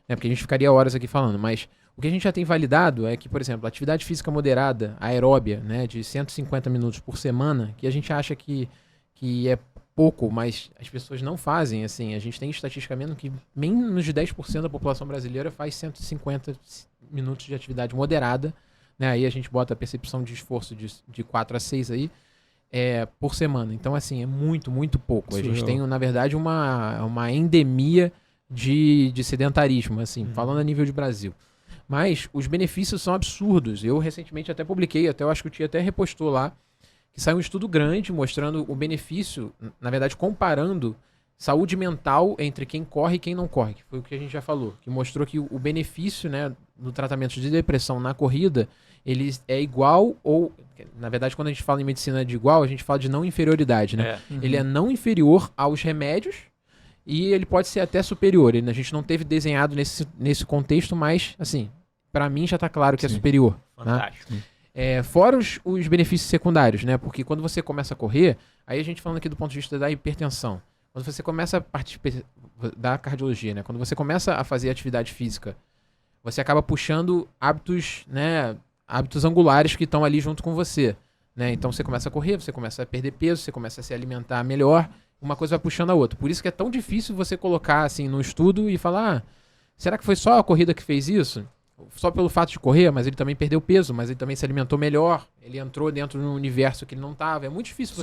né, porque a gente ficaria horas aqui falando, mas o que a gente já tem validado é que, por exemplo, atividade física moderada, aeróbia, né, de 150 minutos por semana, que a gente acha que é pouco, mas as pessoas não fazem, assim, a gente tem estatisticamente que menos de 10% da população brasileira faz 150 minutos de atividade moderada, né, aí a gente bota a percepção de esforço de 4 a 6 aí, por semana. Então, assim, é muito, muito pouco. A gente tem, na verdade, uma endemia de sedentarismo, assim, falando a nível de Brasil. Mas os benefícios são absurdos. Eu recentemente até publiquei, eu acho que o Tia até repostou lá, que saiu um estudo grande mostrando o benefício, na verdade comparando saúde mental entre quem corre e quem não corre, que foi o que a gente já falou, que mostrou que o benefício, né, no tratamento de depressão na corrida, ele é igual ou, na verdade, quando a gente fala em medicina de igual, a gente fala de não inferioridade, né? Ele é não inferior aos remédios e ele pode ser até superior. A gente não teve desenhado nesse contexto, mas, assim, pra mim já tá claro que é superior. Né? Fantástico. Fora os benefícios secundários, né? Porque quando você começa a correr, aí a gente falando aqui do ponto de vista da hipertensão, quando você começa a participar da cardiologia, né? Quando você começa a fazer atividade física, você acaba puxando hábitos, né? Hábitos angulares que estão ali junto com você, né? Então você começa a correr, você começa a perder peso, você começa a se alimentar melhor, uma coisa vai puxando a outra. Por isso que é tão difícil você colocar assim no estudo e falar, será que foi só a corrida que fez isso? Só pelo fato de correr, mas ele também perdeu peso, mas ele também se alimentou melhor, ele entrou dentro de um universo que ele não estava. É muito difícil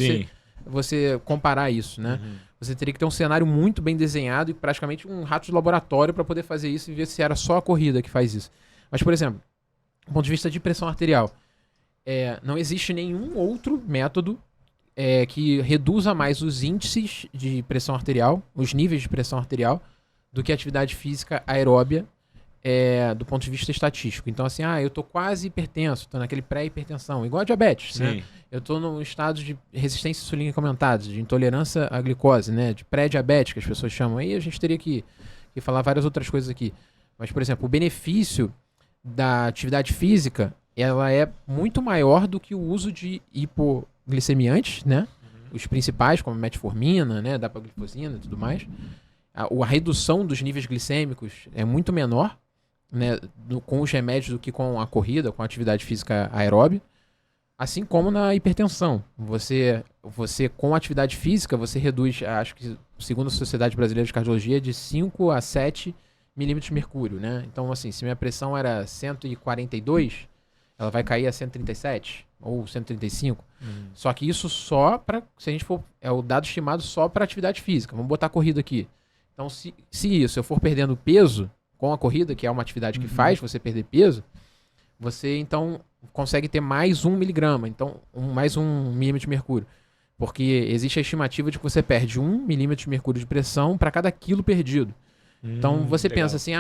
você comparar isso, né? Você teria que ter um cenário muito bem desenhado e praticamente um rato de laboratório para poder fazer isso e ver se era só a corrida que faz isso. Mas, por exemplo, do ponto de vista de pressão arterial, não existe nenhum outro método que reduza mais os índices de pressão arterial, os níveis de pressão arterial, do que a atividade física aeróbia do ponto de vista estatístico. Então, assim, eu tô quase hipertenso, tô naquele pré-hipertensão, igual a diabetes, né? Eu tô no estado de resistência insulínica aumentada, de intolerância à glicose, né? De pré-diabetes, que as pessoas chamam. Aí a gente teria que falar várias outras coisas aqui. Mas, por exemplo, o benefício da atividade física, ela é muito maior do que o uso de hipoglicemiantes, né? Os principais, como metformina, né? Dapaglifosina e tudo mais. A redução dos níveis glicêmicos é muito menor, né, com os remédios do que com a corrida, com a atividade física aeróbia, assim como na hipertensão. Você com a atividade física, você reduz, acho que segundo a Sociedade Brasileira de Cardiologia, de 5 a 7 milímetros de mercúrio, né? Então, assim, se minha pressão era 142, ela vai cair a 137 ou 135. Só que isso só para, se a gente for, o dado estimado só para atividade física. Vamos botar a corrida aqui. Então, se eu for perdendo peso com a corrida, que é uma atividade que faz você perder peso, você, então, consegue ter mais 1 miligrama, então, mais 1 milímetro de mercúrio. Porque existe a estimativa de que você perde 1 milímetro de mercúrio de pressão para cada quilo perdido. Então, você pensa assim,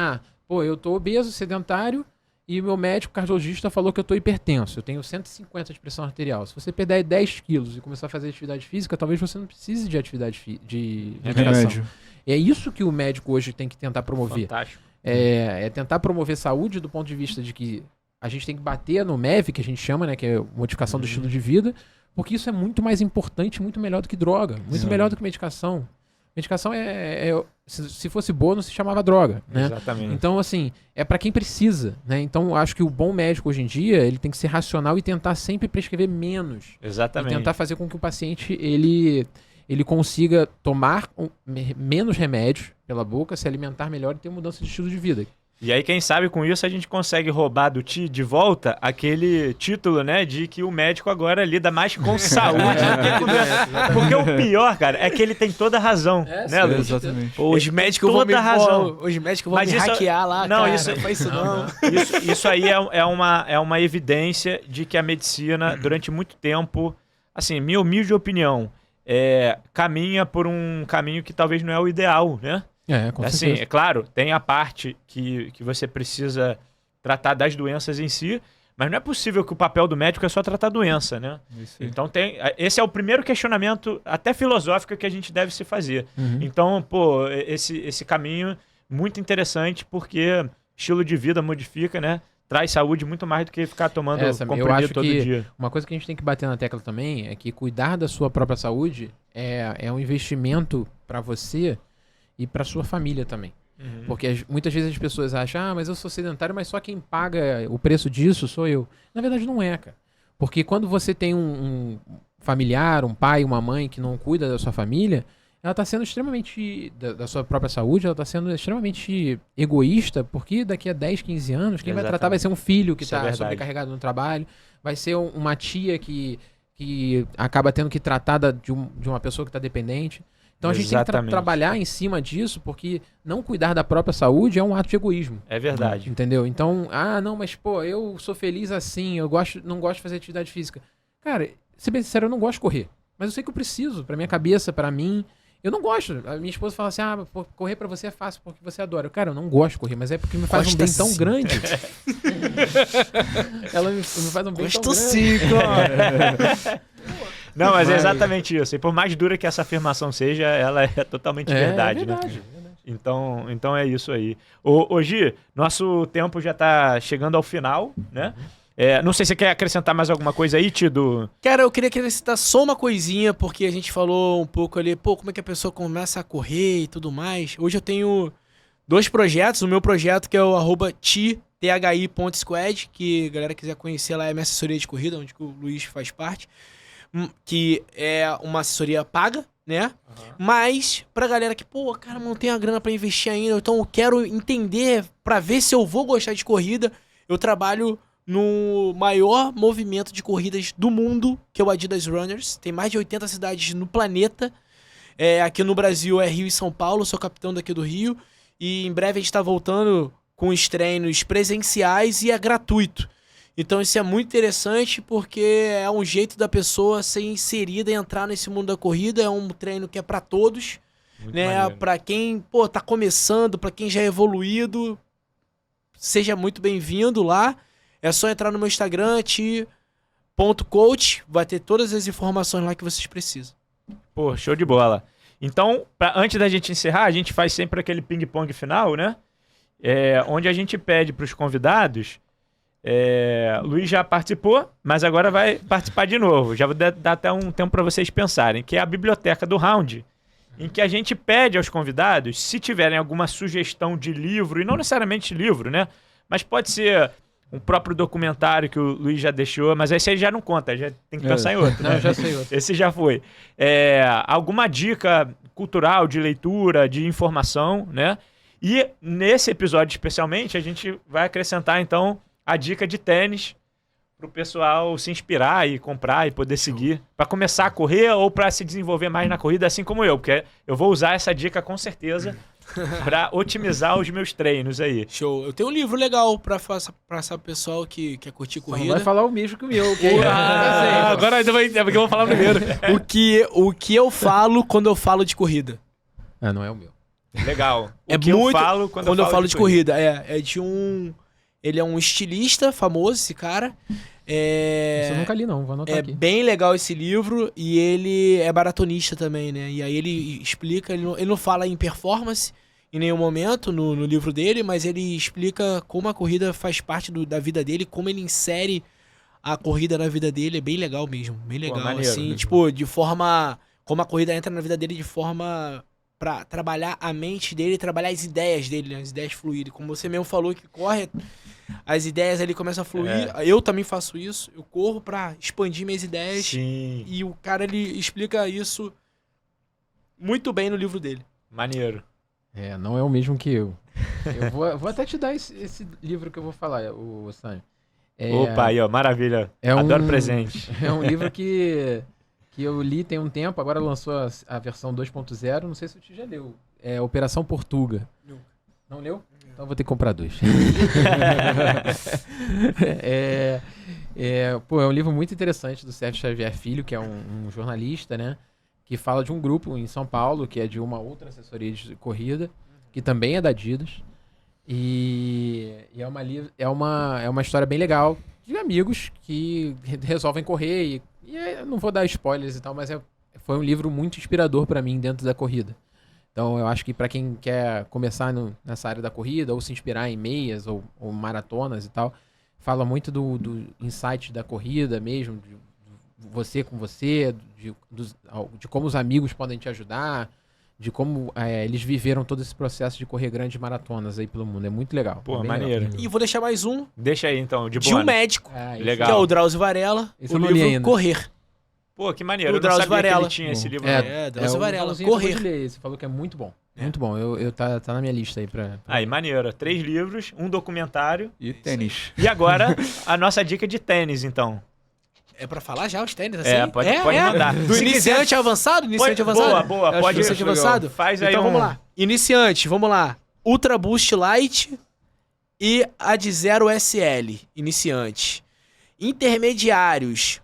eu tô obeso, sedentário, e o meu médico cardiologista falou que eu tô hipertenso. Eu tenho 150 de pressão arterial. Se você perder 10 quilos e começar a fazer atividade física, talvez você não precise de atividade de medicação. É isso que o médico hoje tem que tentar promover. Fantástico. É tentar promover saúde do ponto de vista de que a gente tem que bater no MEV, que a gente chama, né, que é modificação do estilo de vida, porque isso é muito mais importante, muito melhor do que droga, muito melhor do que medicação. Medicação se fosse boa, não se chamava droga, né? Exatamente. Então, assim, é pra quem precisa, né? Então, eu acho que o bom médico hoje em dia, ele tem que ser racional e tentar sempre prescrever menos. Exatamente. E tentar fazer com que o paciente, ele consiga tomar menos remédios pela boca, se alimentar melhor e ter mudança de estilo de vida. E aí, quem sabe com isso a gente consegue roubar do Ti de volta aquele título, né, de que o médico agora lida mais com saúde do que com doença. Porque o pior, cara, é que ele tem toda a razão, né, Luiz? Exatamente. Os médicos vão me Mas isso- hackear lá, não, cara. isso- Não faz isso não. Isso aí é uma evidência de que a medicina, durante muito tempo, assim, minha humilde opinião, caminha por um caminho que talvez não é o ideal, né? Com Assim, certeza. é claro, tem a parte que você precisa tratar das doenças em si, mas não é possível que o papel do médico é só tratar a doença, né? Então esse é o primeiro questionamento, até filosófico, que a gente deve se fazer. Uhum. Então, pô, esse caminho muito interessante, porque estilo de vida modifica, né? Traz saúde muito mais do que ficar tomando Eu comprimido acho todo que dia. uma coisa que a gente tem que bater na tecla também é que cuidar da sua própria saúde é um investimento pra você e pra sua família também. Porque muitas vezes as pessoas acham, mas eu sou sedentário, mas só quem paga o preço disso sou eu. Na verdade não é, cara. Porque quando você tem um familiar, um pai, uma mãe que não cuida da sua família, ela tá sendo extremamente, da sua própria saúde, ela tá sendo extremamente egoísta, porque daqui a 10, 15 anos, quem vai tratar vai ser um filho que Isso é tá verdade. sobrecarregado no trabalho, vai ser uma tia que acaba tendo que tratar de uma pessoa que tá dependente. Então a gente tem que Exatamente. trabalhar em cima disso, porque não cuidar da própria saúde é um ato de egoísmo. É verdade. Entendeu? Então, não, mas pô, eu sou feliz assim, não gosto de fazer atividade física. Cara, ser bem sincero, eu não gosto de correr. Mas eu sei que eu preciso, pra minha cabeça, pra mim. Eu não gosto. A minha esposa fala assim, pô, correr pra você é fácil porque você adora. Cara, eu não gosto de correr, mas é porque me faz um bem tão grande. Ela me faz um bem tão grande. sim, cara. Não, mas é exatamente isso. E por mais dura que essa afirmação seja, ela é totalmente verdade, né? Então é isso aí. Ô Gi, nosso tempo já tá chegando ao final, né? Não sei se você quer acrescentar mais alguma coisa aí, Tido. Cara, eu queria acrescentar só uma coisinha, porque a gente falou um pouco ali, como é que a pessoa começa a correr e tudo mais. Hoje eu tenho 2 projetos. O meu projeto que é o @thi.squad, que a galera quiser conhecer lá, é minha assessoria de corrida, onde o Luiz faz parte, que é uma assessoria paga, né? Mas pra galera que, cara, não tem a grana pra investir ainda, então eu quero entender pra ver se eu vou gostar de corrida, eu trabalho no maior movimento de corridas do mundo, que é o Adidas Runners. Tem mais de 80 cidades no planeta. Aqui no Brasil é Rio e São Paulo, sou capitão daqui do Rio. E em breve a gente tá voltando com os treinos presenciais e é gratuito. Então isso é muito interessante porque é um jeito da pessoa ser inserida e entrar nesse mundo da corrida. É um treino que é pra todos, né? Pra quem, tá começando, pra quem já é evoluído, seja muito bem-vindo lá. É só entrar no meu Instagram, ti.coach, vai ter todas as informações lá que vocês precisam. Pô, show de bola. Então, antes da gente encerrar, a gente faz sempre aquele ping-pong final, né? Onde a gente pede para os convidados. O Luiz já participou, mas agora vai participar de novo. Já vou dar até um tempo para vocês pensarem, que é a biblioteca do Round, em que a gente pede aos convidados, se tiverem alguma sugestão de livro, e não necessariamente livro, né? Mas pode ser um próprio documentário que o Luiz já deixou, mas esse aí já não conta, já tem que pensar em outro. Não, né? eu já sei outro. Esse já foi. Alguma dica cultural, de leitura, de informação, né? E nesse episódio especialmente, a gente vai acrescentar, então, a dica de tênis pro pessoal se inspirar e comprar e poder seguir para começar a correr ou para se desenvolver mais na corrida, assim como eu, porque eu vou usar essa dica com certeza para otimizar os meus treinos aí. Show. Eu tenho um livro legal pra passar pro pessoal que quer curtir Não corrida. vai falar o mesmo que o meu. Agora ainda vai, porque eu vou falar primeiro. O que eu falo quando eu falo de corrida. Não é o meu. Legal. É o que muito eu falo quando eu falo de corrida. É de um Ele é um estilista famoso, esse cara. Isso eu nunca li, não. Vou anotar É aqui. bem legal esse livro e ele é maratonista também, né? E aí ele explica, ele não fala em performance em nenhum momento no livro dele, mas ele explica como a corrida faz parte da vida dele, como ele insere a corrida na vida dele. É bem legal mesmo, bem legal. maneiro, assim, mesmo. tipo, de forma... Como a corrida entra na vida dele de forma pra trabalhar a mente dele, trabalhar as ideias dele, né? As ideias fluírem. Como você mesmo falou que corre... As ideias ali começam a fluir. Eu também faço isso. Eu corro pra expandir minhas ideias. Sim. E o cara, ele explica isso muito bem no livro dele. Maneiro. Não é o mesmo que eu. Eu vou até te dar esse livro que eu vou falar, o Sânio. Opa, aí, ó, maravilha. É Adoro presente. É um livro que eu li tem um tempo, agora lançou a versão 2.0, não sei se você já leu. É Operação Portuga. Não. Não leu? Então eu vou ter que comprar 2. É um livro muito interessante do Sérgio Xavier Filho, que é um jornalista, né? Que fala de um grupo em São Paulo, que é de uma outra assessoria de corrida, que também é da Adidas. E é uma história bem legal de amigos que resolvem correr. E eu não vou dar spoilers e tal, mas foi um livro muito inspirador para mim dentro da corrida. Então eu acho que para quem quer começar nessa área da corrida, ou se inspirar em meias ou maratonas e tal, fala muito do insight da corrida mesmo, de você com você, de como os amigos podem te ajudar, de como eles viveram todo esse processo de correr grandes maratonas aí pelo mundo. É muito legal. Pô, é bem maneiro. legal. E vou deixar mais um Deixa aí, então, de de boa. um médico, Isso. Legal. que é o Drauzio Varela. Esse O eu não li livro ainda. Correr. Pô, que maneiro. O Eu não Drauzio sabia que Varela. ele tinha esse livro. É, Drauzio o Varela. Joãozinho acabou Correr. de ler, você falou que é muito bom. É. Muito bom. Tá na minha lista aí pra... Aí, maneiro. 3 livros, um documentário. E tênis. E agora, a nossa dica de tênis, então. É pra falar já os tênis, assim? Pode mandar. Do Se iniciante avançado? Iniciante avançado? Boa, Acho pode que iniciante avançado? Faz aí Então vamos lá. um... Iniciante, vamos lá. Ultra Boost Light e a de 0 SL. Iniciante. Intermediários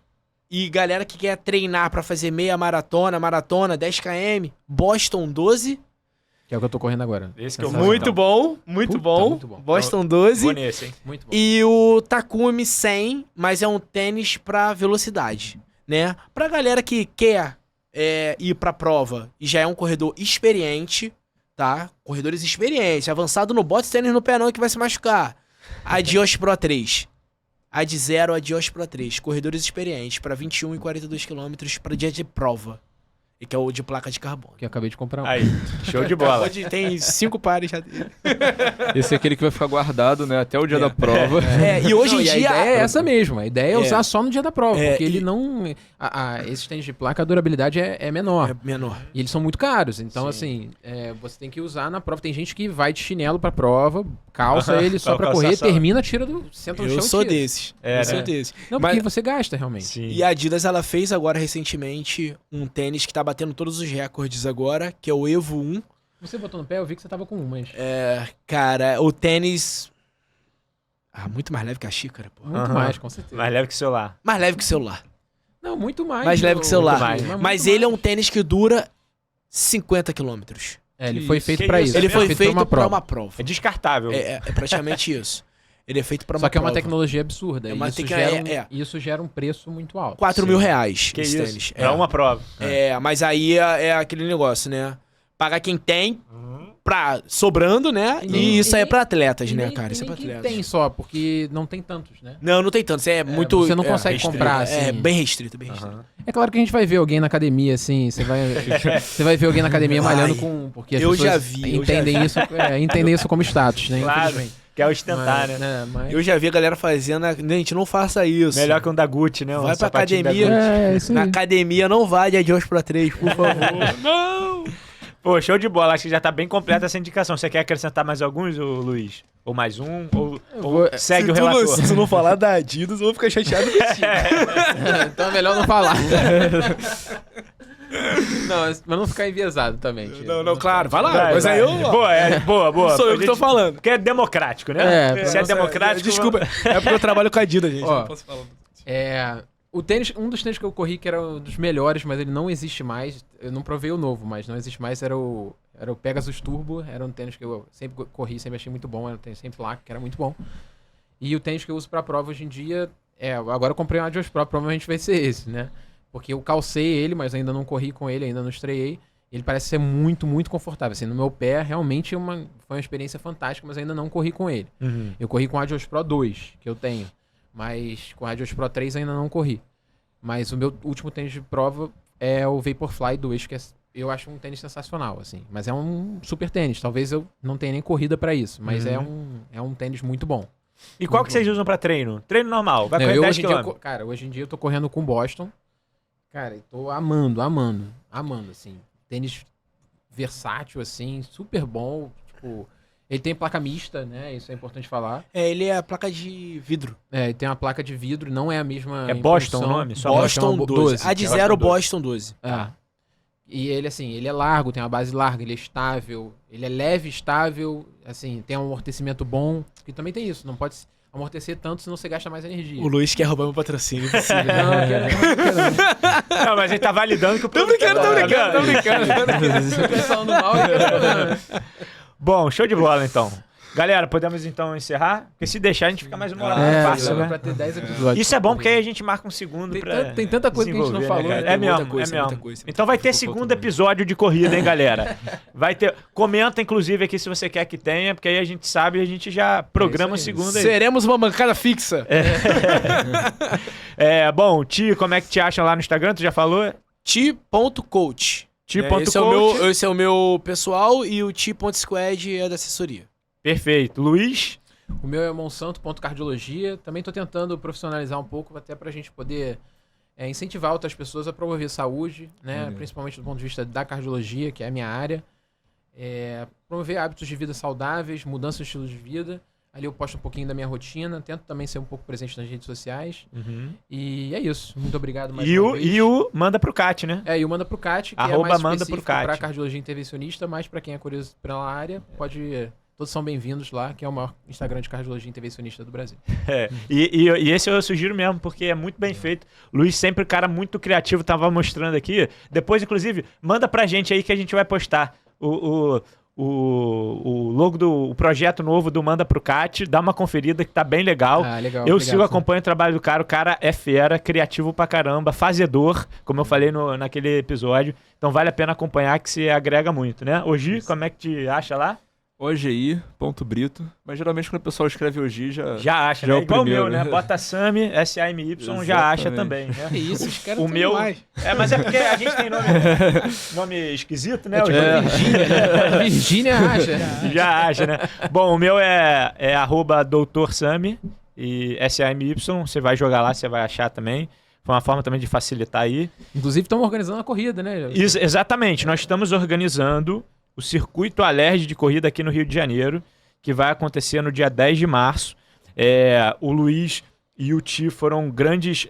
e galera que quer treinar pra fazer meia maratona, 10 km, Boston 12. Que é o que eu tô correndo agora. Esse que eu Essa- vou, Muito então. bom, muito Puta, bom. muito bom. Boston 12. Vou nesse, hein? Muito bom. E o Takumi 100, mas é um tênis pra velocidade, né? Pra galera que quer ir pra prova e já é um corredor experiente, tá? Corredores experientes, avançado, não bota esse tênis no pé não que vai se machucar. Adios Pro 3. A de 0, Adios Pro 3. Corredores experientes pra 21 e 42 km pra dia de prova. E que é o de placa de carbono. Que eu acabei de comprar um. Aí, show de bola. Hoje tem 5 pares já dele. Esse é aquele que vai ficar guardado, né? Até o dia da prova. E hoje Não, em e a dia... ideia é essa mesmo. A ideia é usar só no dia da prova. É, Porque ele e- não... Esses tênis de placa, a durabilidade é menor. É menor. E eles são muito caros. Então, assim, você tem que usar na prova. Tem gente que vai de chinelo pra prova, calça ele só pra Calça correr, só. termina, senta no Eu chão sou e tira. desses. É, Eu sou né? desses. Não, Mas- porque você gasta realmente. Sim. E a Adidas, ela fez agora recentemente um tênis que tá batendo todos os recordes agora, que é o Evo 1. Você botou no pé, eu vi que você tava com um, mas... Cara, o tênis... muito mais leve que a xícara, pô. Muito Aham. mais, com certeza. Mais leve que o celular. Mais leve que o celular. Não, muito mais. Mais leve que o celular. muito Mas ele é um tênis que dura 50 quilômetros. Ele foi feito Que pra isso? isso. Ele foi pra feito pra prova. uma prova. É descartável. É praticamente isso. Ele é feito pra uma Só que é uma prova. tecnologia absurda. É e uma isso, isso gera um preço muito alto. 4 mil reais Que esse isso? tênis. Pra uma prova. Mas aí é aquele negócio, né? Paga quem tem, sobrando, né? E isso aí é pra atletas, E né, nem- cara? e Isso é nem pra quem atletas. tem só, porque não tem tantos, né? Não tem tanto. É muito. você não consegue restrito. comprar, assim. É bem restrito, bem restrito. É claro que a gente vai ver alguém na academia, assim, você vai ver alguém na academia malhando Ai, com... Porque as eu pessoas já vi, entendem isso como status, né? Claro. Infelizmente. Quer ostentar, Mas, né? mas... Eu já vi a galera fazendo. Gente, não faça isso. Melhor que um da Gucci, né? Um Vai pra sapatinho da academia. Gucci. isso Na aí. academia não vai de Adios Pro 3, por favor. Não! Pô, show de bola. Acho que já tá bem completa essa indicação. Você quer acrescentar mais alguns, ô, Luiz? Ou mais um? Ou segue o relator? Se tu não falar da Adidas, eu vou ficar chateado contigo. Então é melhor não falar. Não, mas não ficar enviesado também. Tio. Não, claro, vai lá. Vai, mas vai. aí eu. Boa. Sou eu que tô falando. Porque é democrático, né? É, Se é Nossa, democrático... Desculpa, é porque eu trabalho com a Adidas, gente. Ó, não posso falar. O tênis, um dos tênis que eu corri que era um dos melhores, mas ele não existe mais. Eu não provei o novo, mas não existe mais. Era o Pegasus Turbo. Era um tênis que eu sempre corri, sempre achei muito bom. Era um tênis sem placa, que era muito bom. E o tênis que eu uso pra prova hoje em dia, agora eu comprei um Adios Pro, provavelmente vai ser esse, né? Porque eu calcei ele, mas ainda não corri com ele, ainda não estreiei. Ele parece ser muito, muito confortável. Assim, no meu pé, realmente foi uma experiência fantástica, mas ainda não corri com ele. Eu corri com o Adios Pro 2, que eu tenho. Mas com o Adios Pro 3 ainda não corri. Mas o meu último tênis de prova é o Vaporfly 2, que eu acho um tênis sensacional, assim. Mas é um super tênis. Talvez eu não tenha nem corrida pra isso, mas é um tênis muito bom. E qual que vocês usam pra treino? Treino normal, vai correr 10 km. Cara, hoje em dia eu tô correndo com Boston. Cara, e tô amando, assim. Tênis versátil, assim, super bom. Tipo, ele tem placa mista, né? Isso é importante falar. Ele é a placa de vidro. Ele tem uma placa de vidro, não é a mesma. É Boston o nome? Só Boston 12. A de 0, Boston 12. E ele, assim, ele é largo, tem uma base larga, ele é estável, ele é leve, estável, assim, tem um amortecimento bom, que também tem isso, não pode amortecer tanto, senão você gasta mais energia. O Luiz quer roubar meu patrocínio. Não, quero. Não, mas ele tá validando que o Tô brincando. Falando mal, Bom, show de bola, então. Galera, podemos então encerrar? Porque se deixar, a gente fica mais uma hora. Fácil, né? Pra ter 10 episódios. Isso é bom, porque aí a gente marca um segundo tem tanta coisa que a gente não falou. Né, né? é mesmo, muita coisa. Então vai ter segundo episódio de corrida, hein, galera? Vai ter. Comenta, inclusive, aqui se você quer que tenha, porque aí a gente sabe e a gente já programa o segundo aí. Seremos uma bancada fixa. Bom, Ti, como é que te acha lá no Instagram? Tu já falou? Ti.coach. Esse é o meu pessoal e o Ti.squad é da assessoria. Perfeito. Luiz? O meu é monsanto.cardiologia. Também tô tentando profissionalizar um pouco, até pra gente poder incentivar outras pessoas a promover saúde, né? Principalmente do ponto de vista da cardiologia, que é a minha área. Promover hábitos de vida saudáveis, mudança de estilo de vida. Ali eu posto um pouquinho da minha rotina, tento também ser um pouco presente nas redes sociais. E é isso. Muito obrigado mais uma vez. E o Manda Pro Cat, né? E o Manda Pro Cat, que @manda é mais pro específico Cat. para cardiologia intervencionista, mas para quem é curioso pela área, todos são bem-vindos lá, que é o maior Instagram de cardiologia intervencionista do Brasil. E esse eu sugiro mesmo, porque é muito bem feito. Luiz sempre um cara muito criativo, tava mostrando aqui. Depois, inclusive, manda pra gente aí que a gente vai postar o logo do projeto novo do Manda Pro Cat. Dá uma conferida que tá bem legal. Legal. Eu sigo, acompanho o trabalho do cara. O cara é fera, criativo pra caramba, fazedor, como eu falei naquele episódio. Então vale a pena acompanhar, que se agrega muito, né? Ogi, como é que te acha lá? OGI.brito. Mas geralmente quando o pessoal escreve OGI já acha, já né? é o Igual primeiro, o meu, né? Bota Sami, SAMY, já acha também, né? Que isso, os caras o meu demais. mas é porque a gente tem nome esquisito, né? Virgínia, né? Virgínia acha. Já acha, né? Bom, o meu é @Dr. Sami e SAMY. Você vai jogar lá, você vai achar também. Foi uma forma também de facilitar aí. Inclusive estamos organizando uma corrida, né? Exatamente, nós estamos organizando o Circuito Alerj de corrida aqui no Rio de Janeiro, que vai acontecer no dia 10 de março. O Luiz e o Ti foram grandes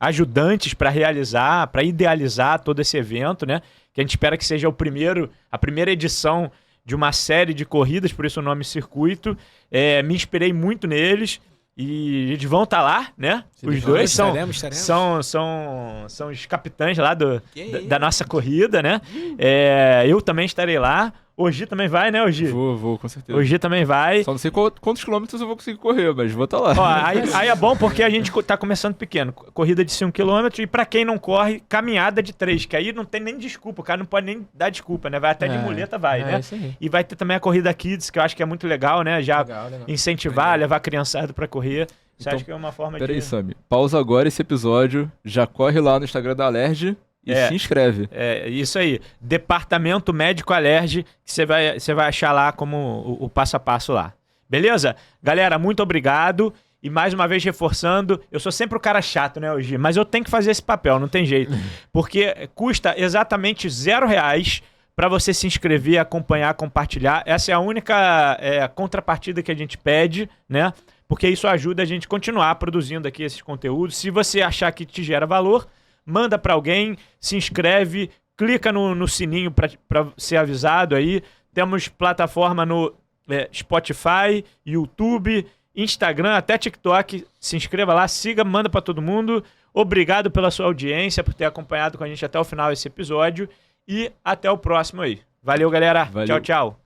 ajudantes para realizar, para idealizar todo esse evento, né? Que a gente espera que seja a primeira edição de uma série de corridas, por isso o nome Circuito. Me inspirei muito neles. E eles vão estar lá, né? Os dois são os capitães lá da nossa corrida, né? Eu também estarei lá. O Gi também vai, né, Gi? Vou, com certeza. O Gi também vai. Só não sei quantos quilômetros eu vou conseguir correr, mas vou estar lá. Aí é bom porque a gente tá começando pequeno. Corrida de 5 km e pra quem não corre, caminhada de 3, que aí não tem nem desculpa. O cara não pode nem dar desculpa, né? Vai até de muleta, né? Isso aí. E vai ter também a corrida Kids, que eu acho que é muito legal, né? Legal. Incentivar, levar a criançada pra correr. Você acha que é uma forma Peraí, Sami. Pausa agora esse episódio, já corre lá no Instagram da Alerj e se inscreve. Isso aí. Departamento Médico Alerj, que você vai achar lá como o passo a passo lá. Beleza? Galera, muito obrigado. E mais uma vez reforçando, eu sou sempre o cara chato, né, Gi? Mas eu tenho que fazer esse papel, não tem jeito. Porque custa exatamente R$0 para você se inscrever, acompanhar, compartilhar. Essa é a única contrapartida que a gente pede, né? Porque isso ajuda a gente a continuar produzindo aqui esses conteúdos. Se você achar que te gera valor, manda para alguém, se inscreve, clica no sininho para ser avisado aí. Temos plataforma no Spotify, YouTube, Instagram, até TikTok. Se inscreva lá, siga, manda para todo mundo. Obrigado pela sua audiência, por ter acompanhado com a gente até o final esse episódio. E até o próximo aí. Valeu, galera. Valeu. Tchau, tchau.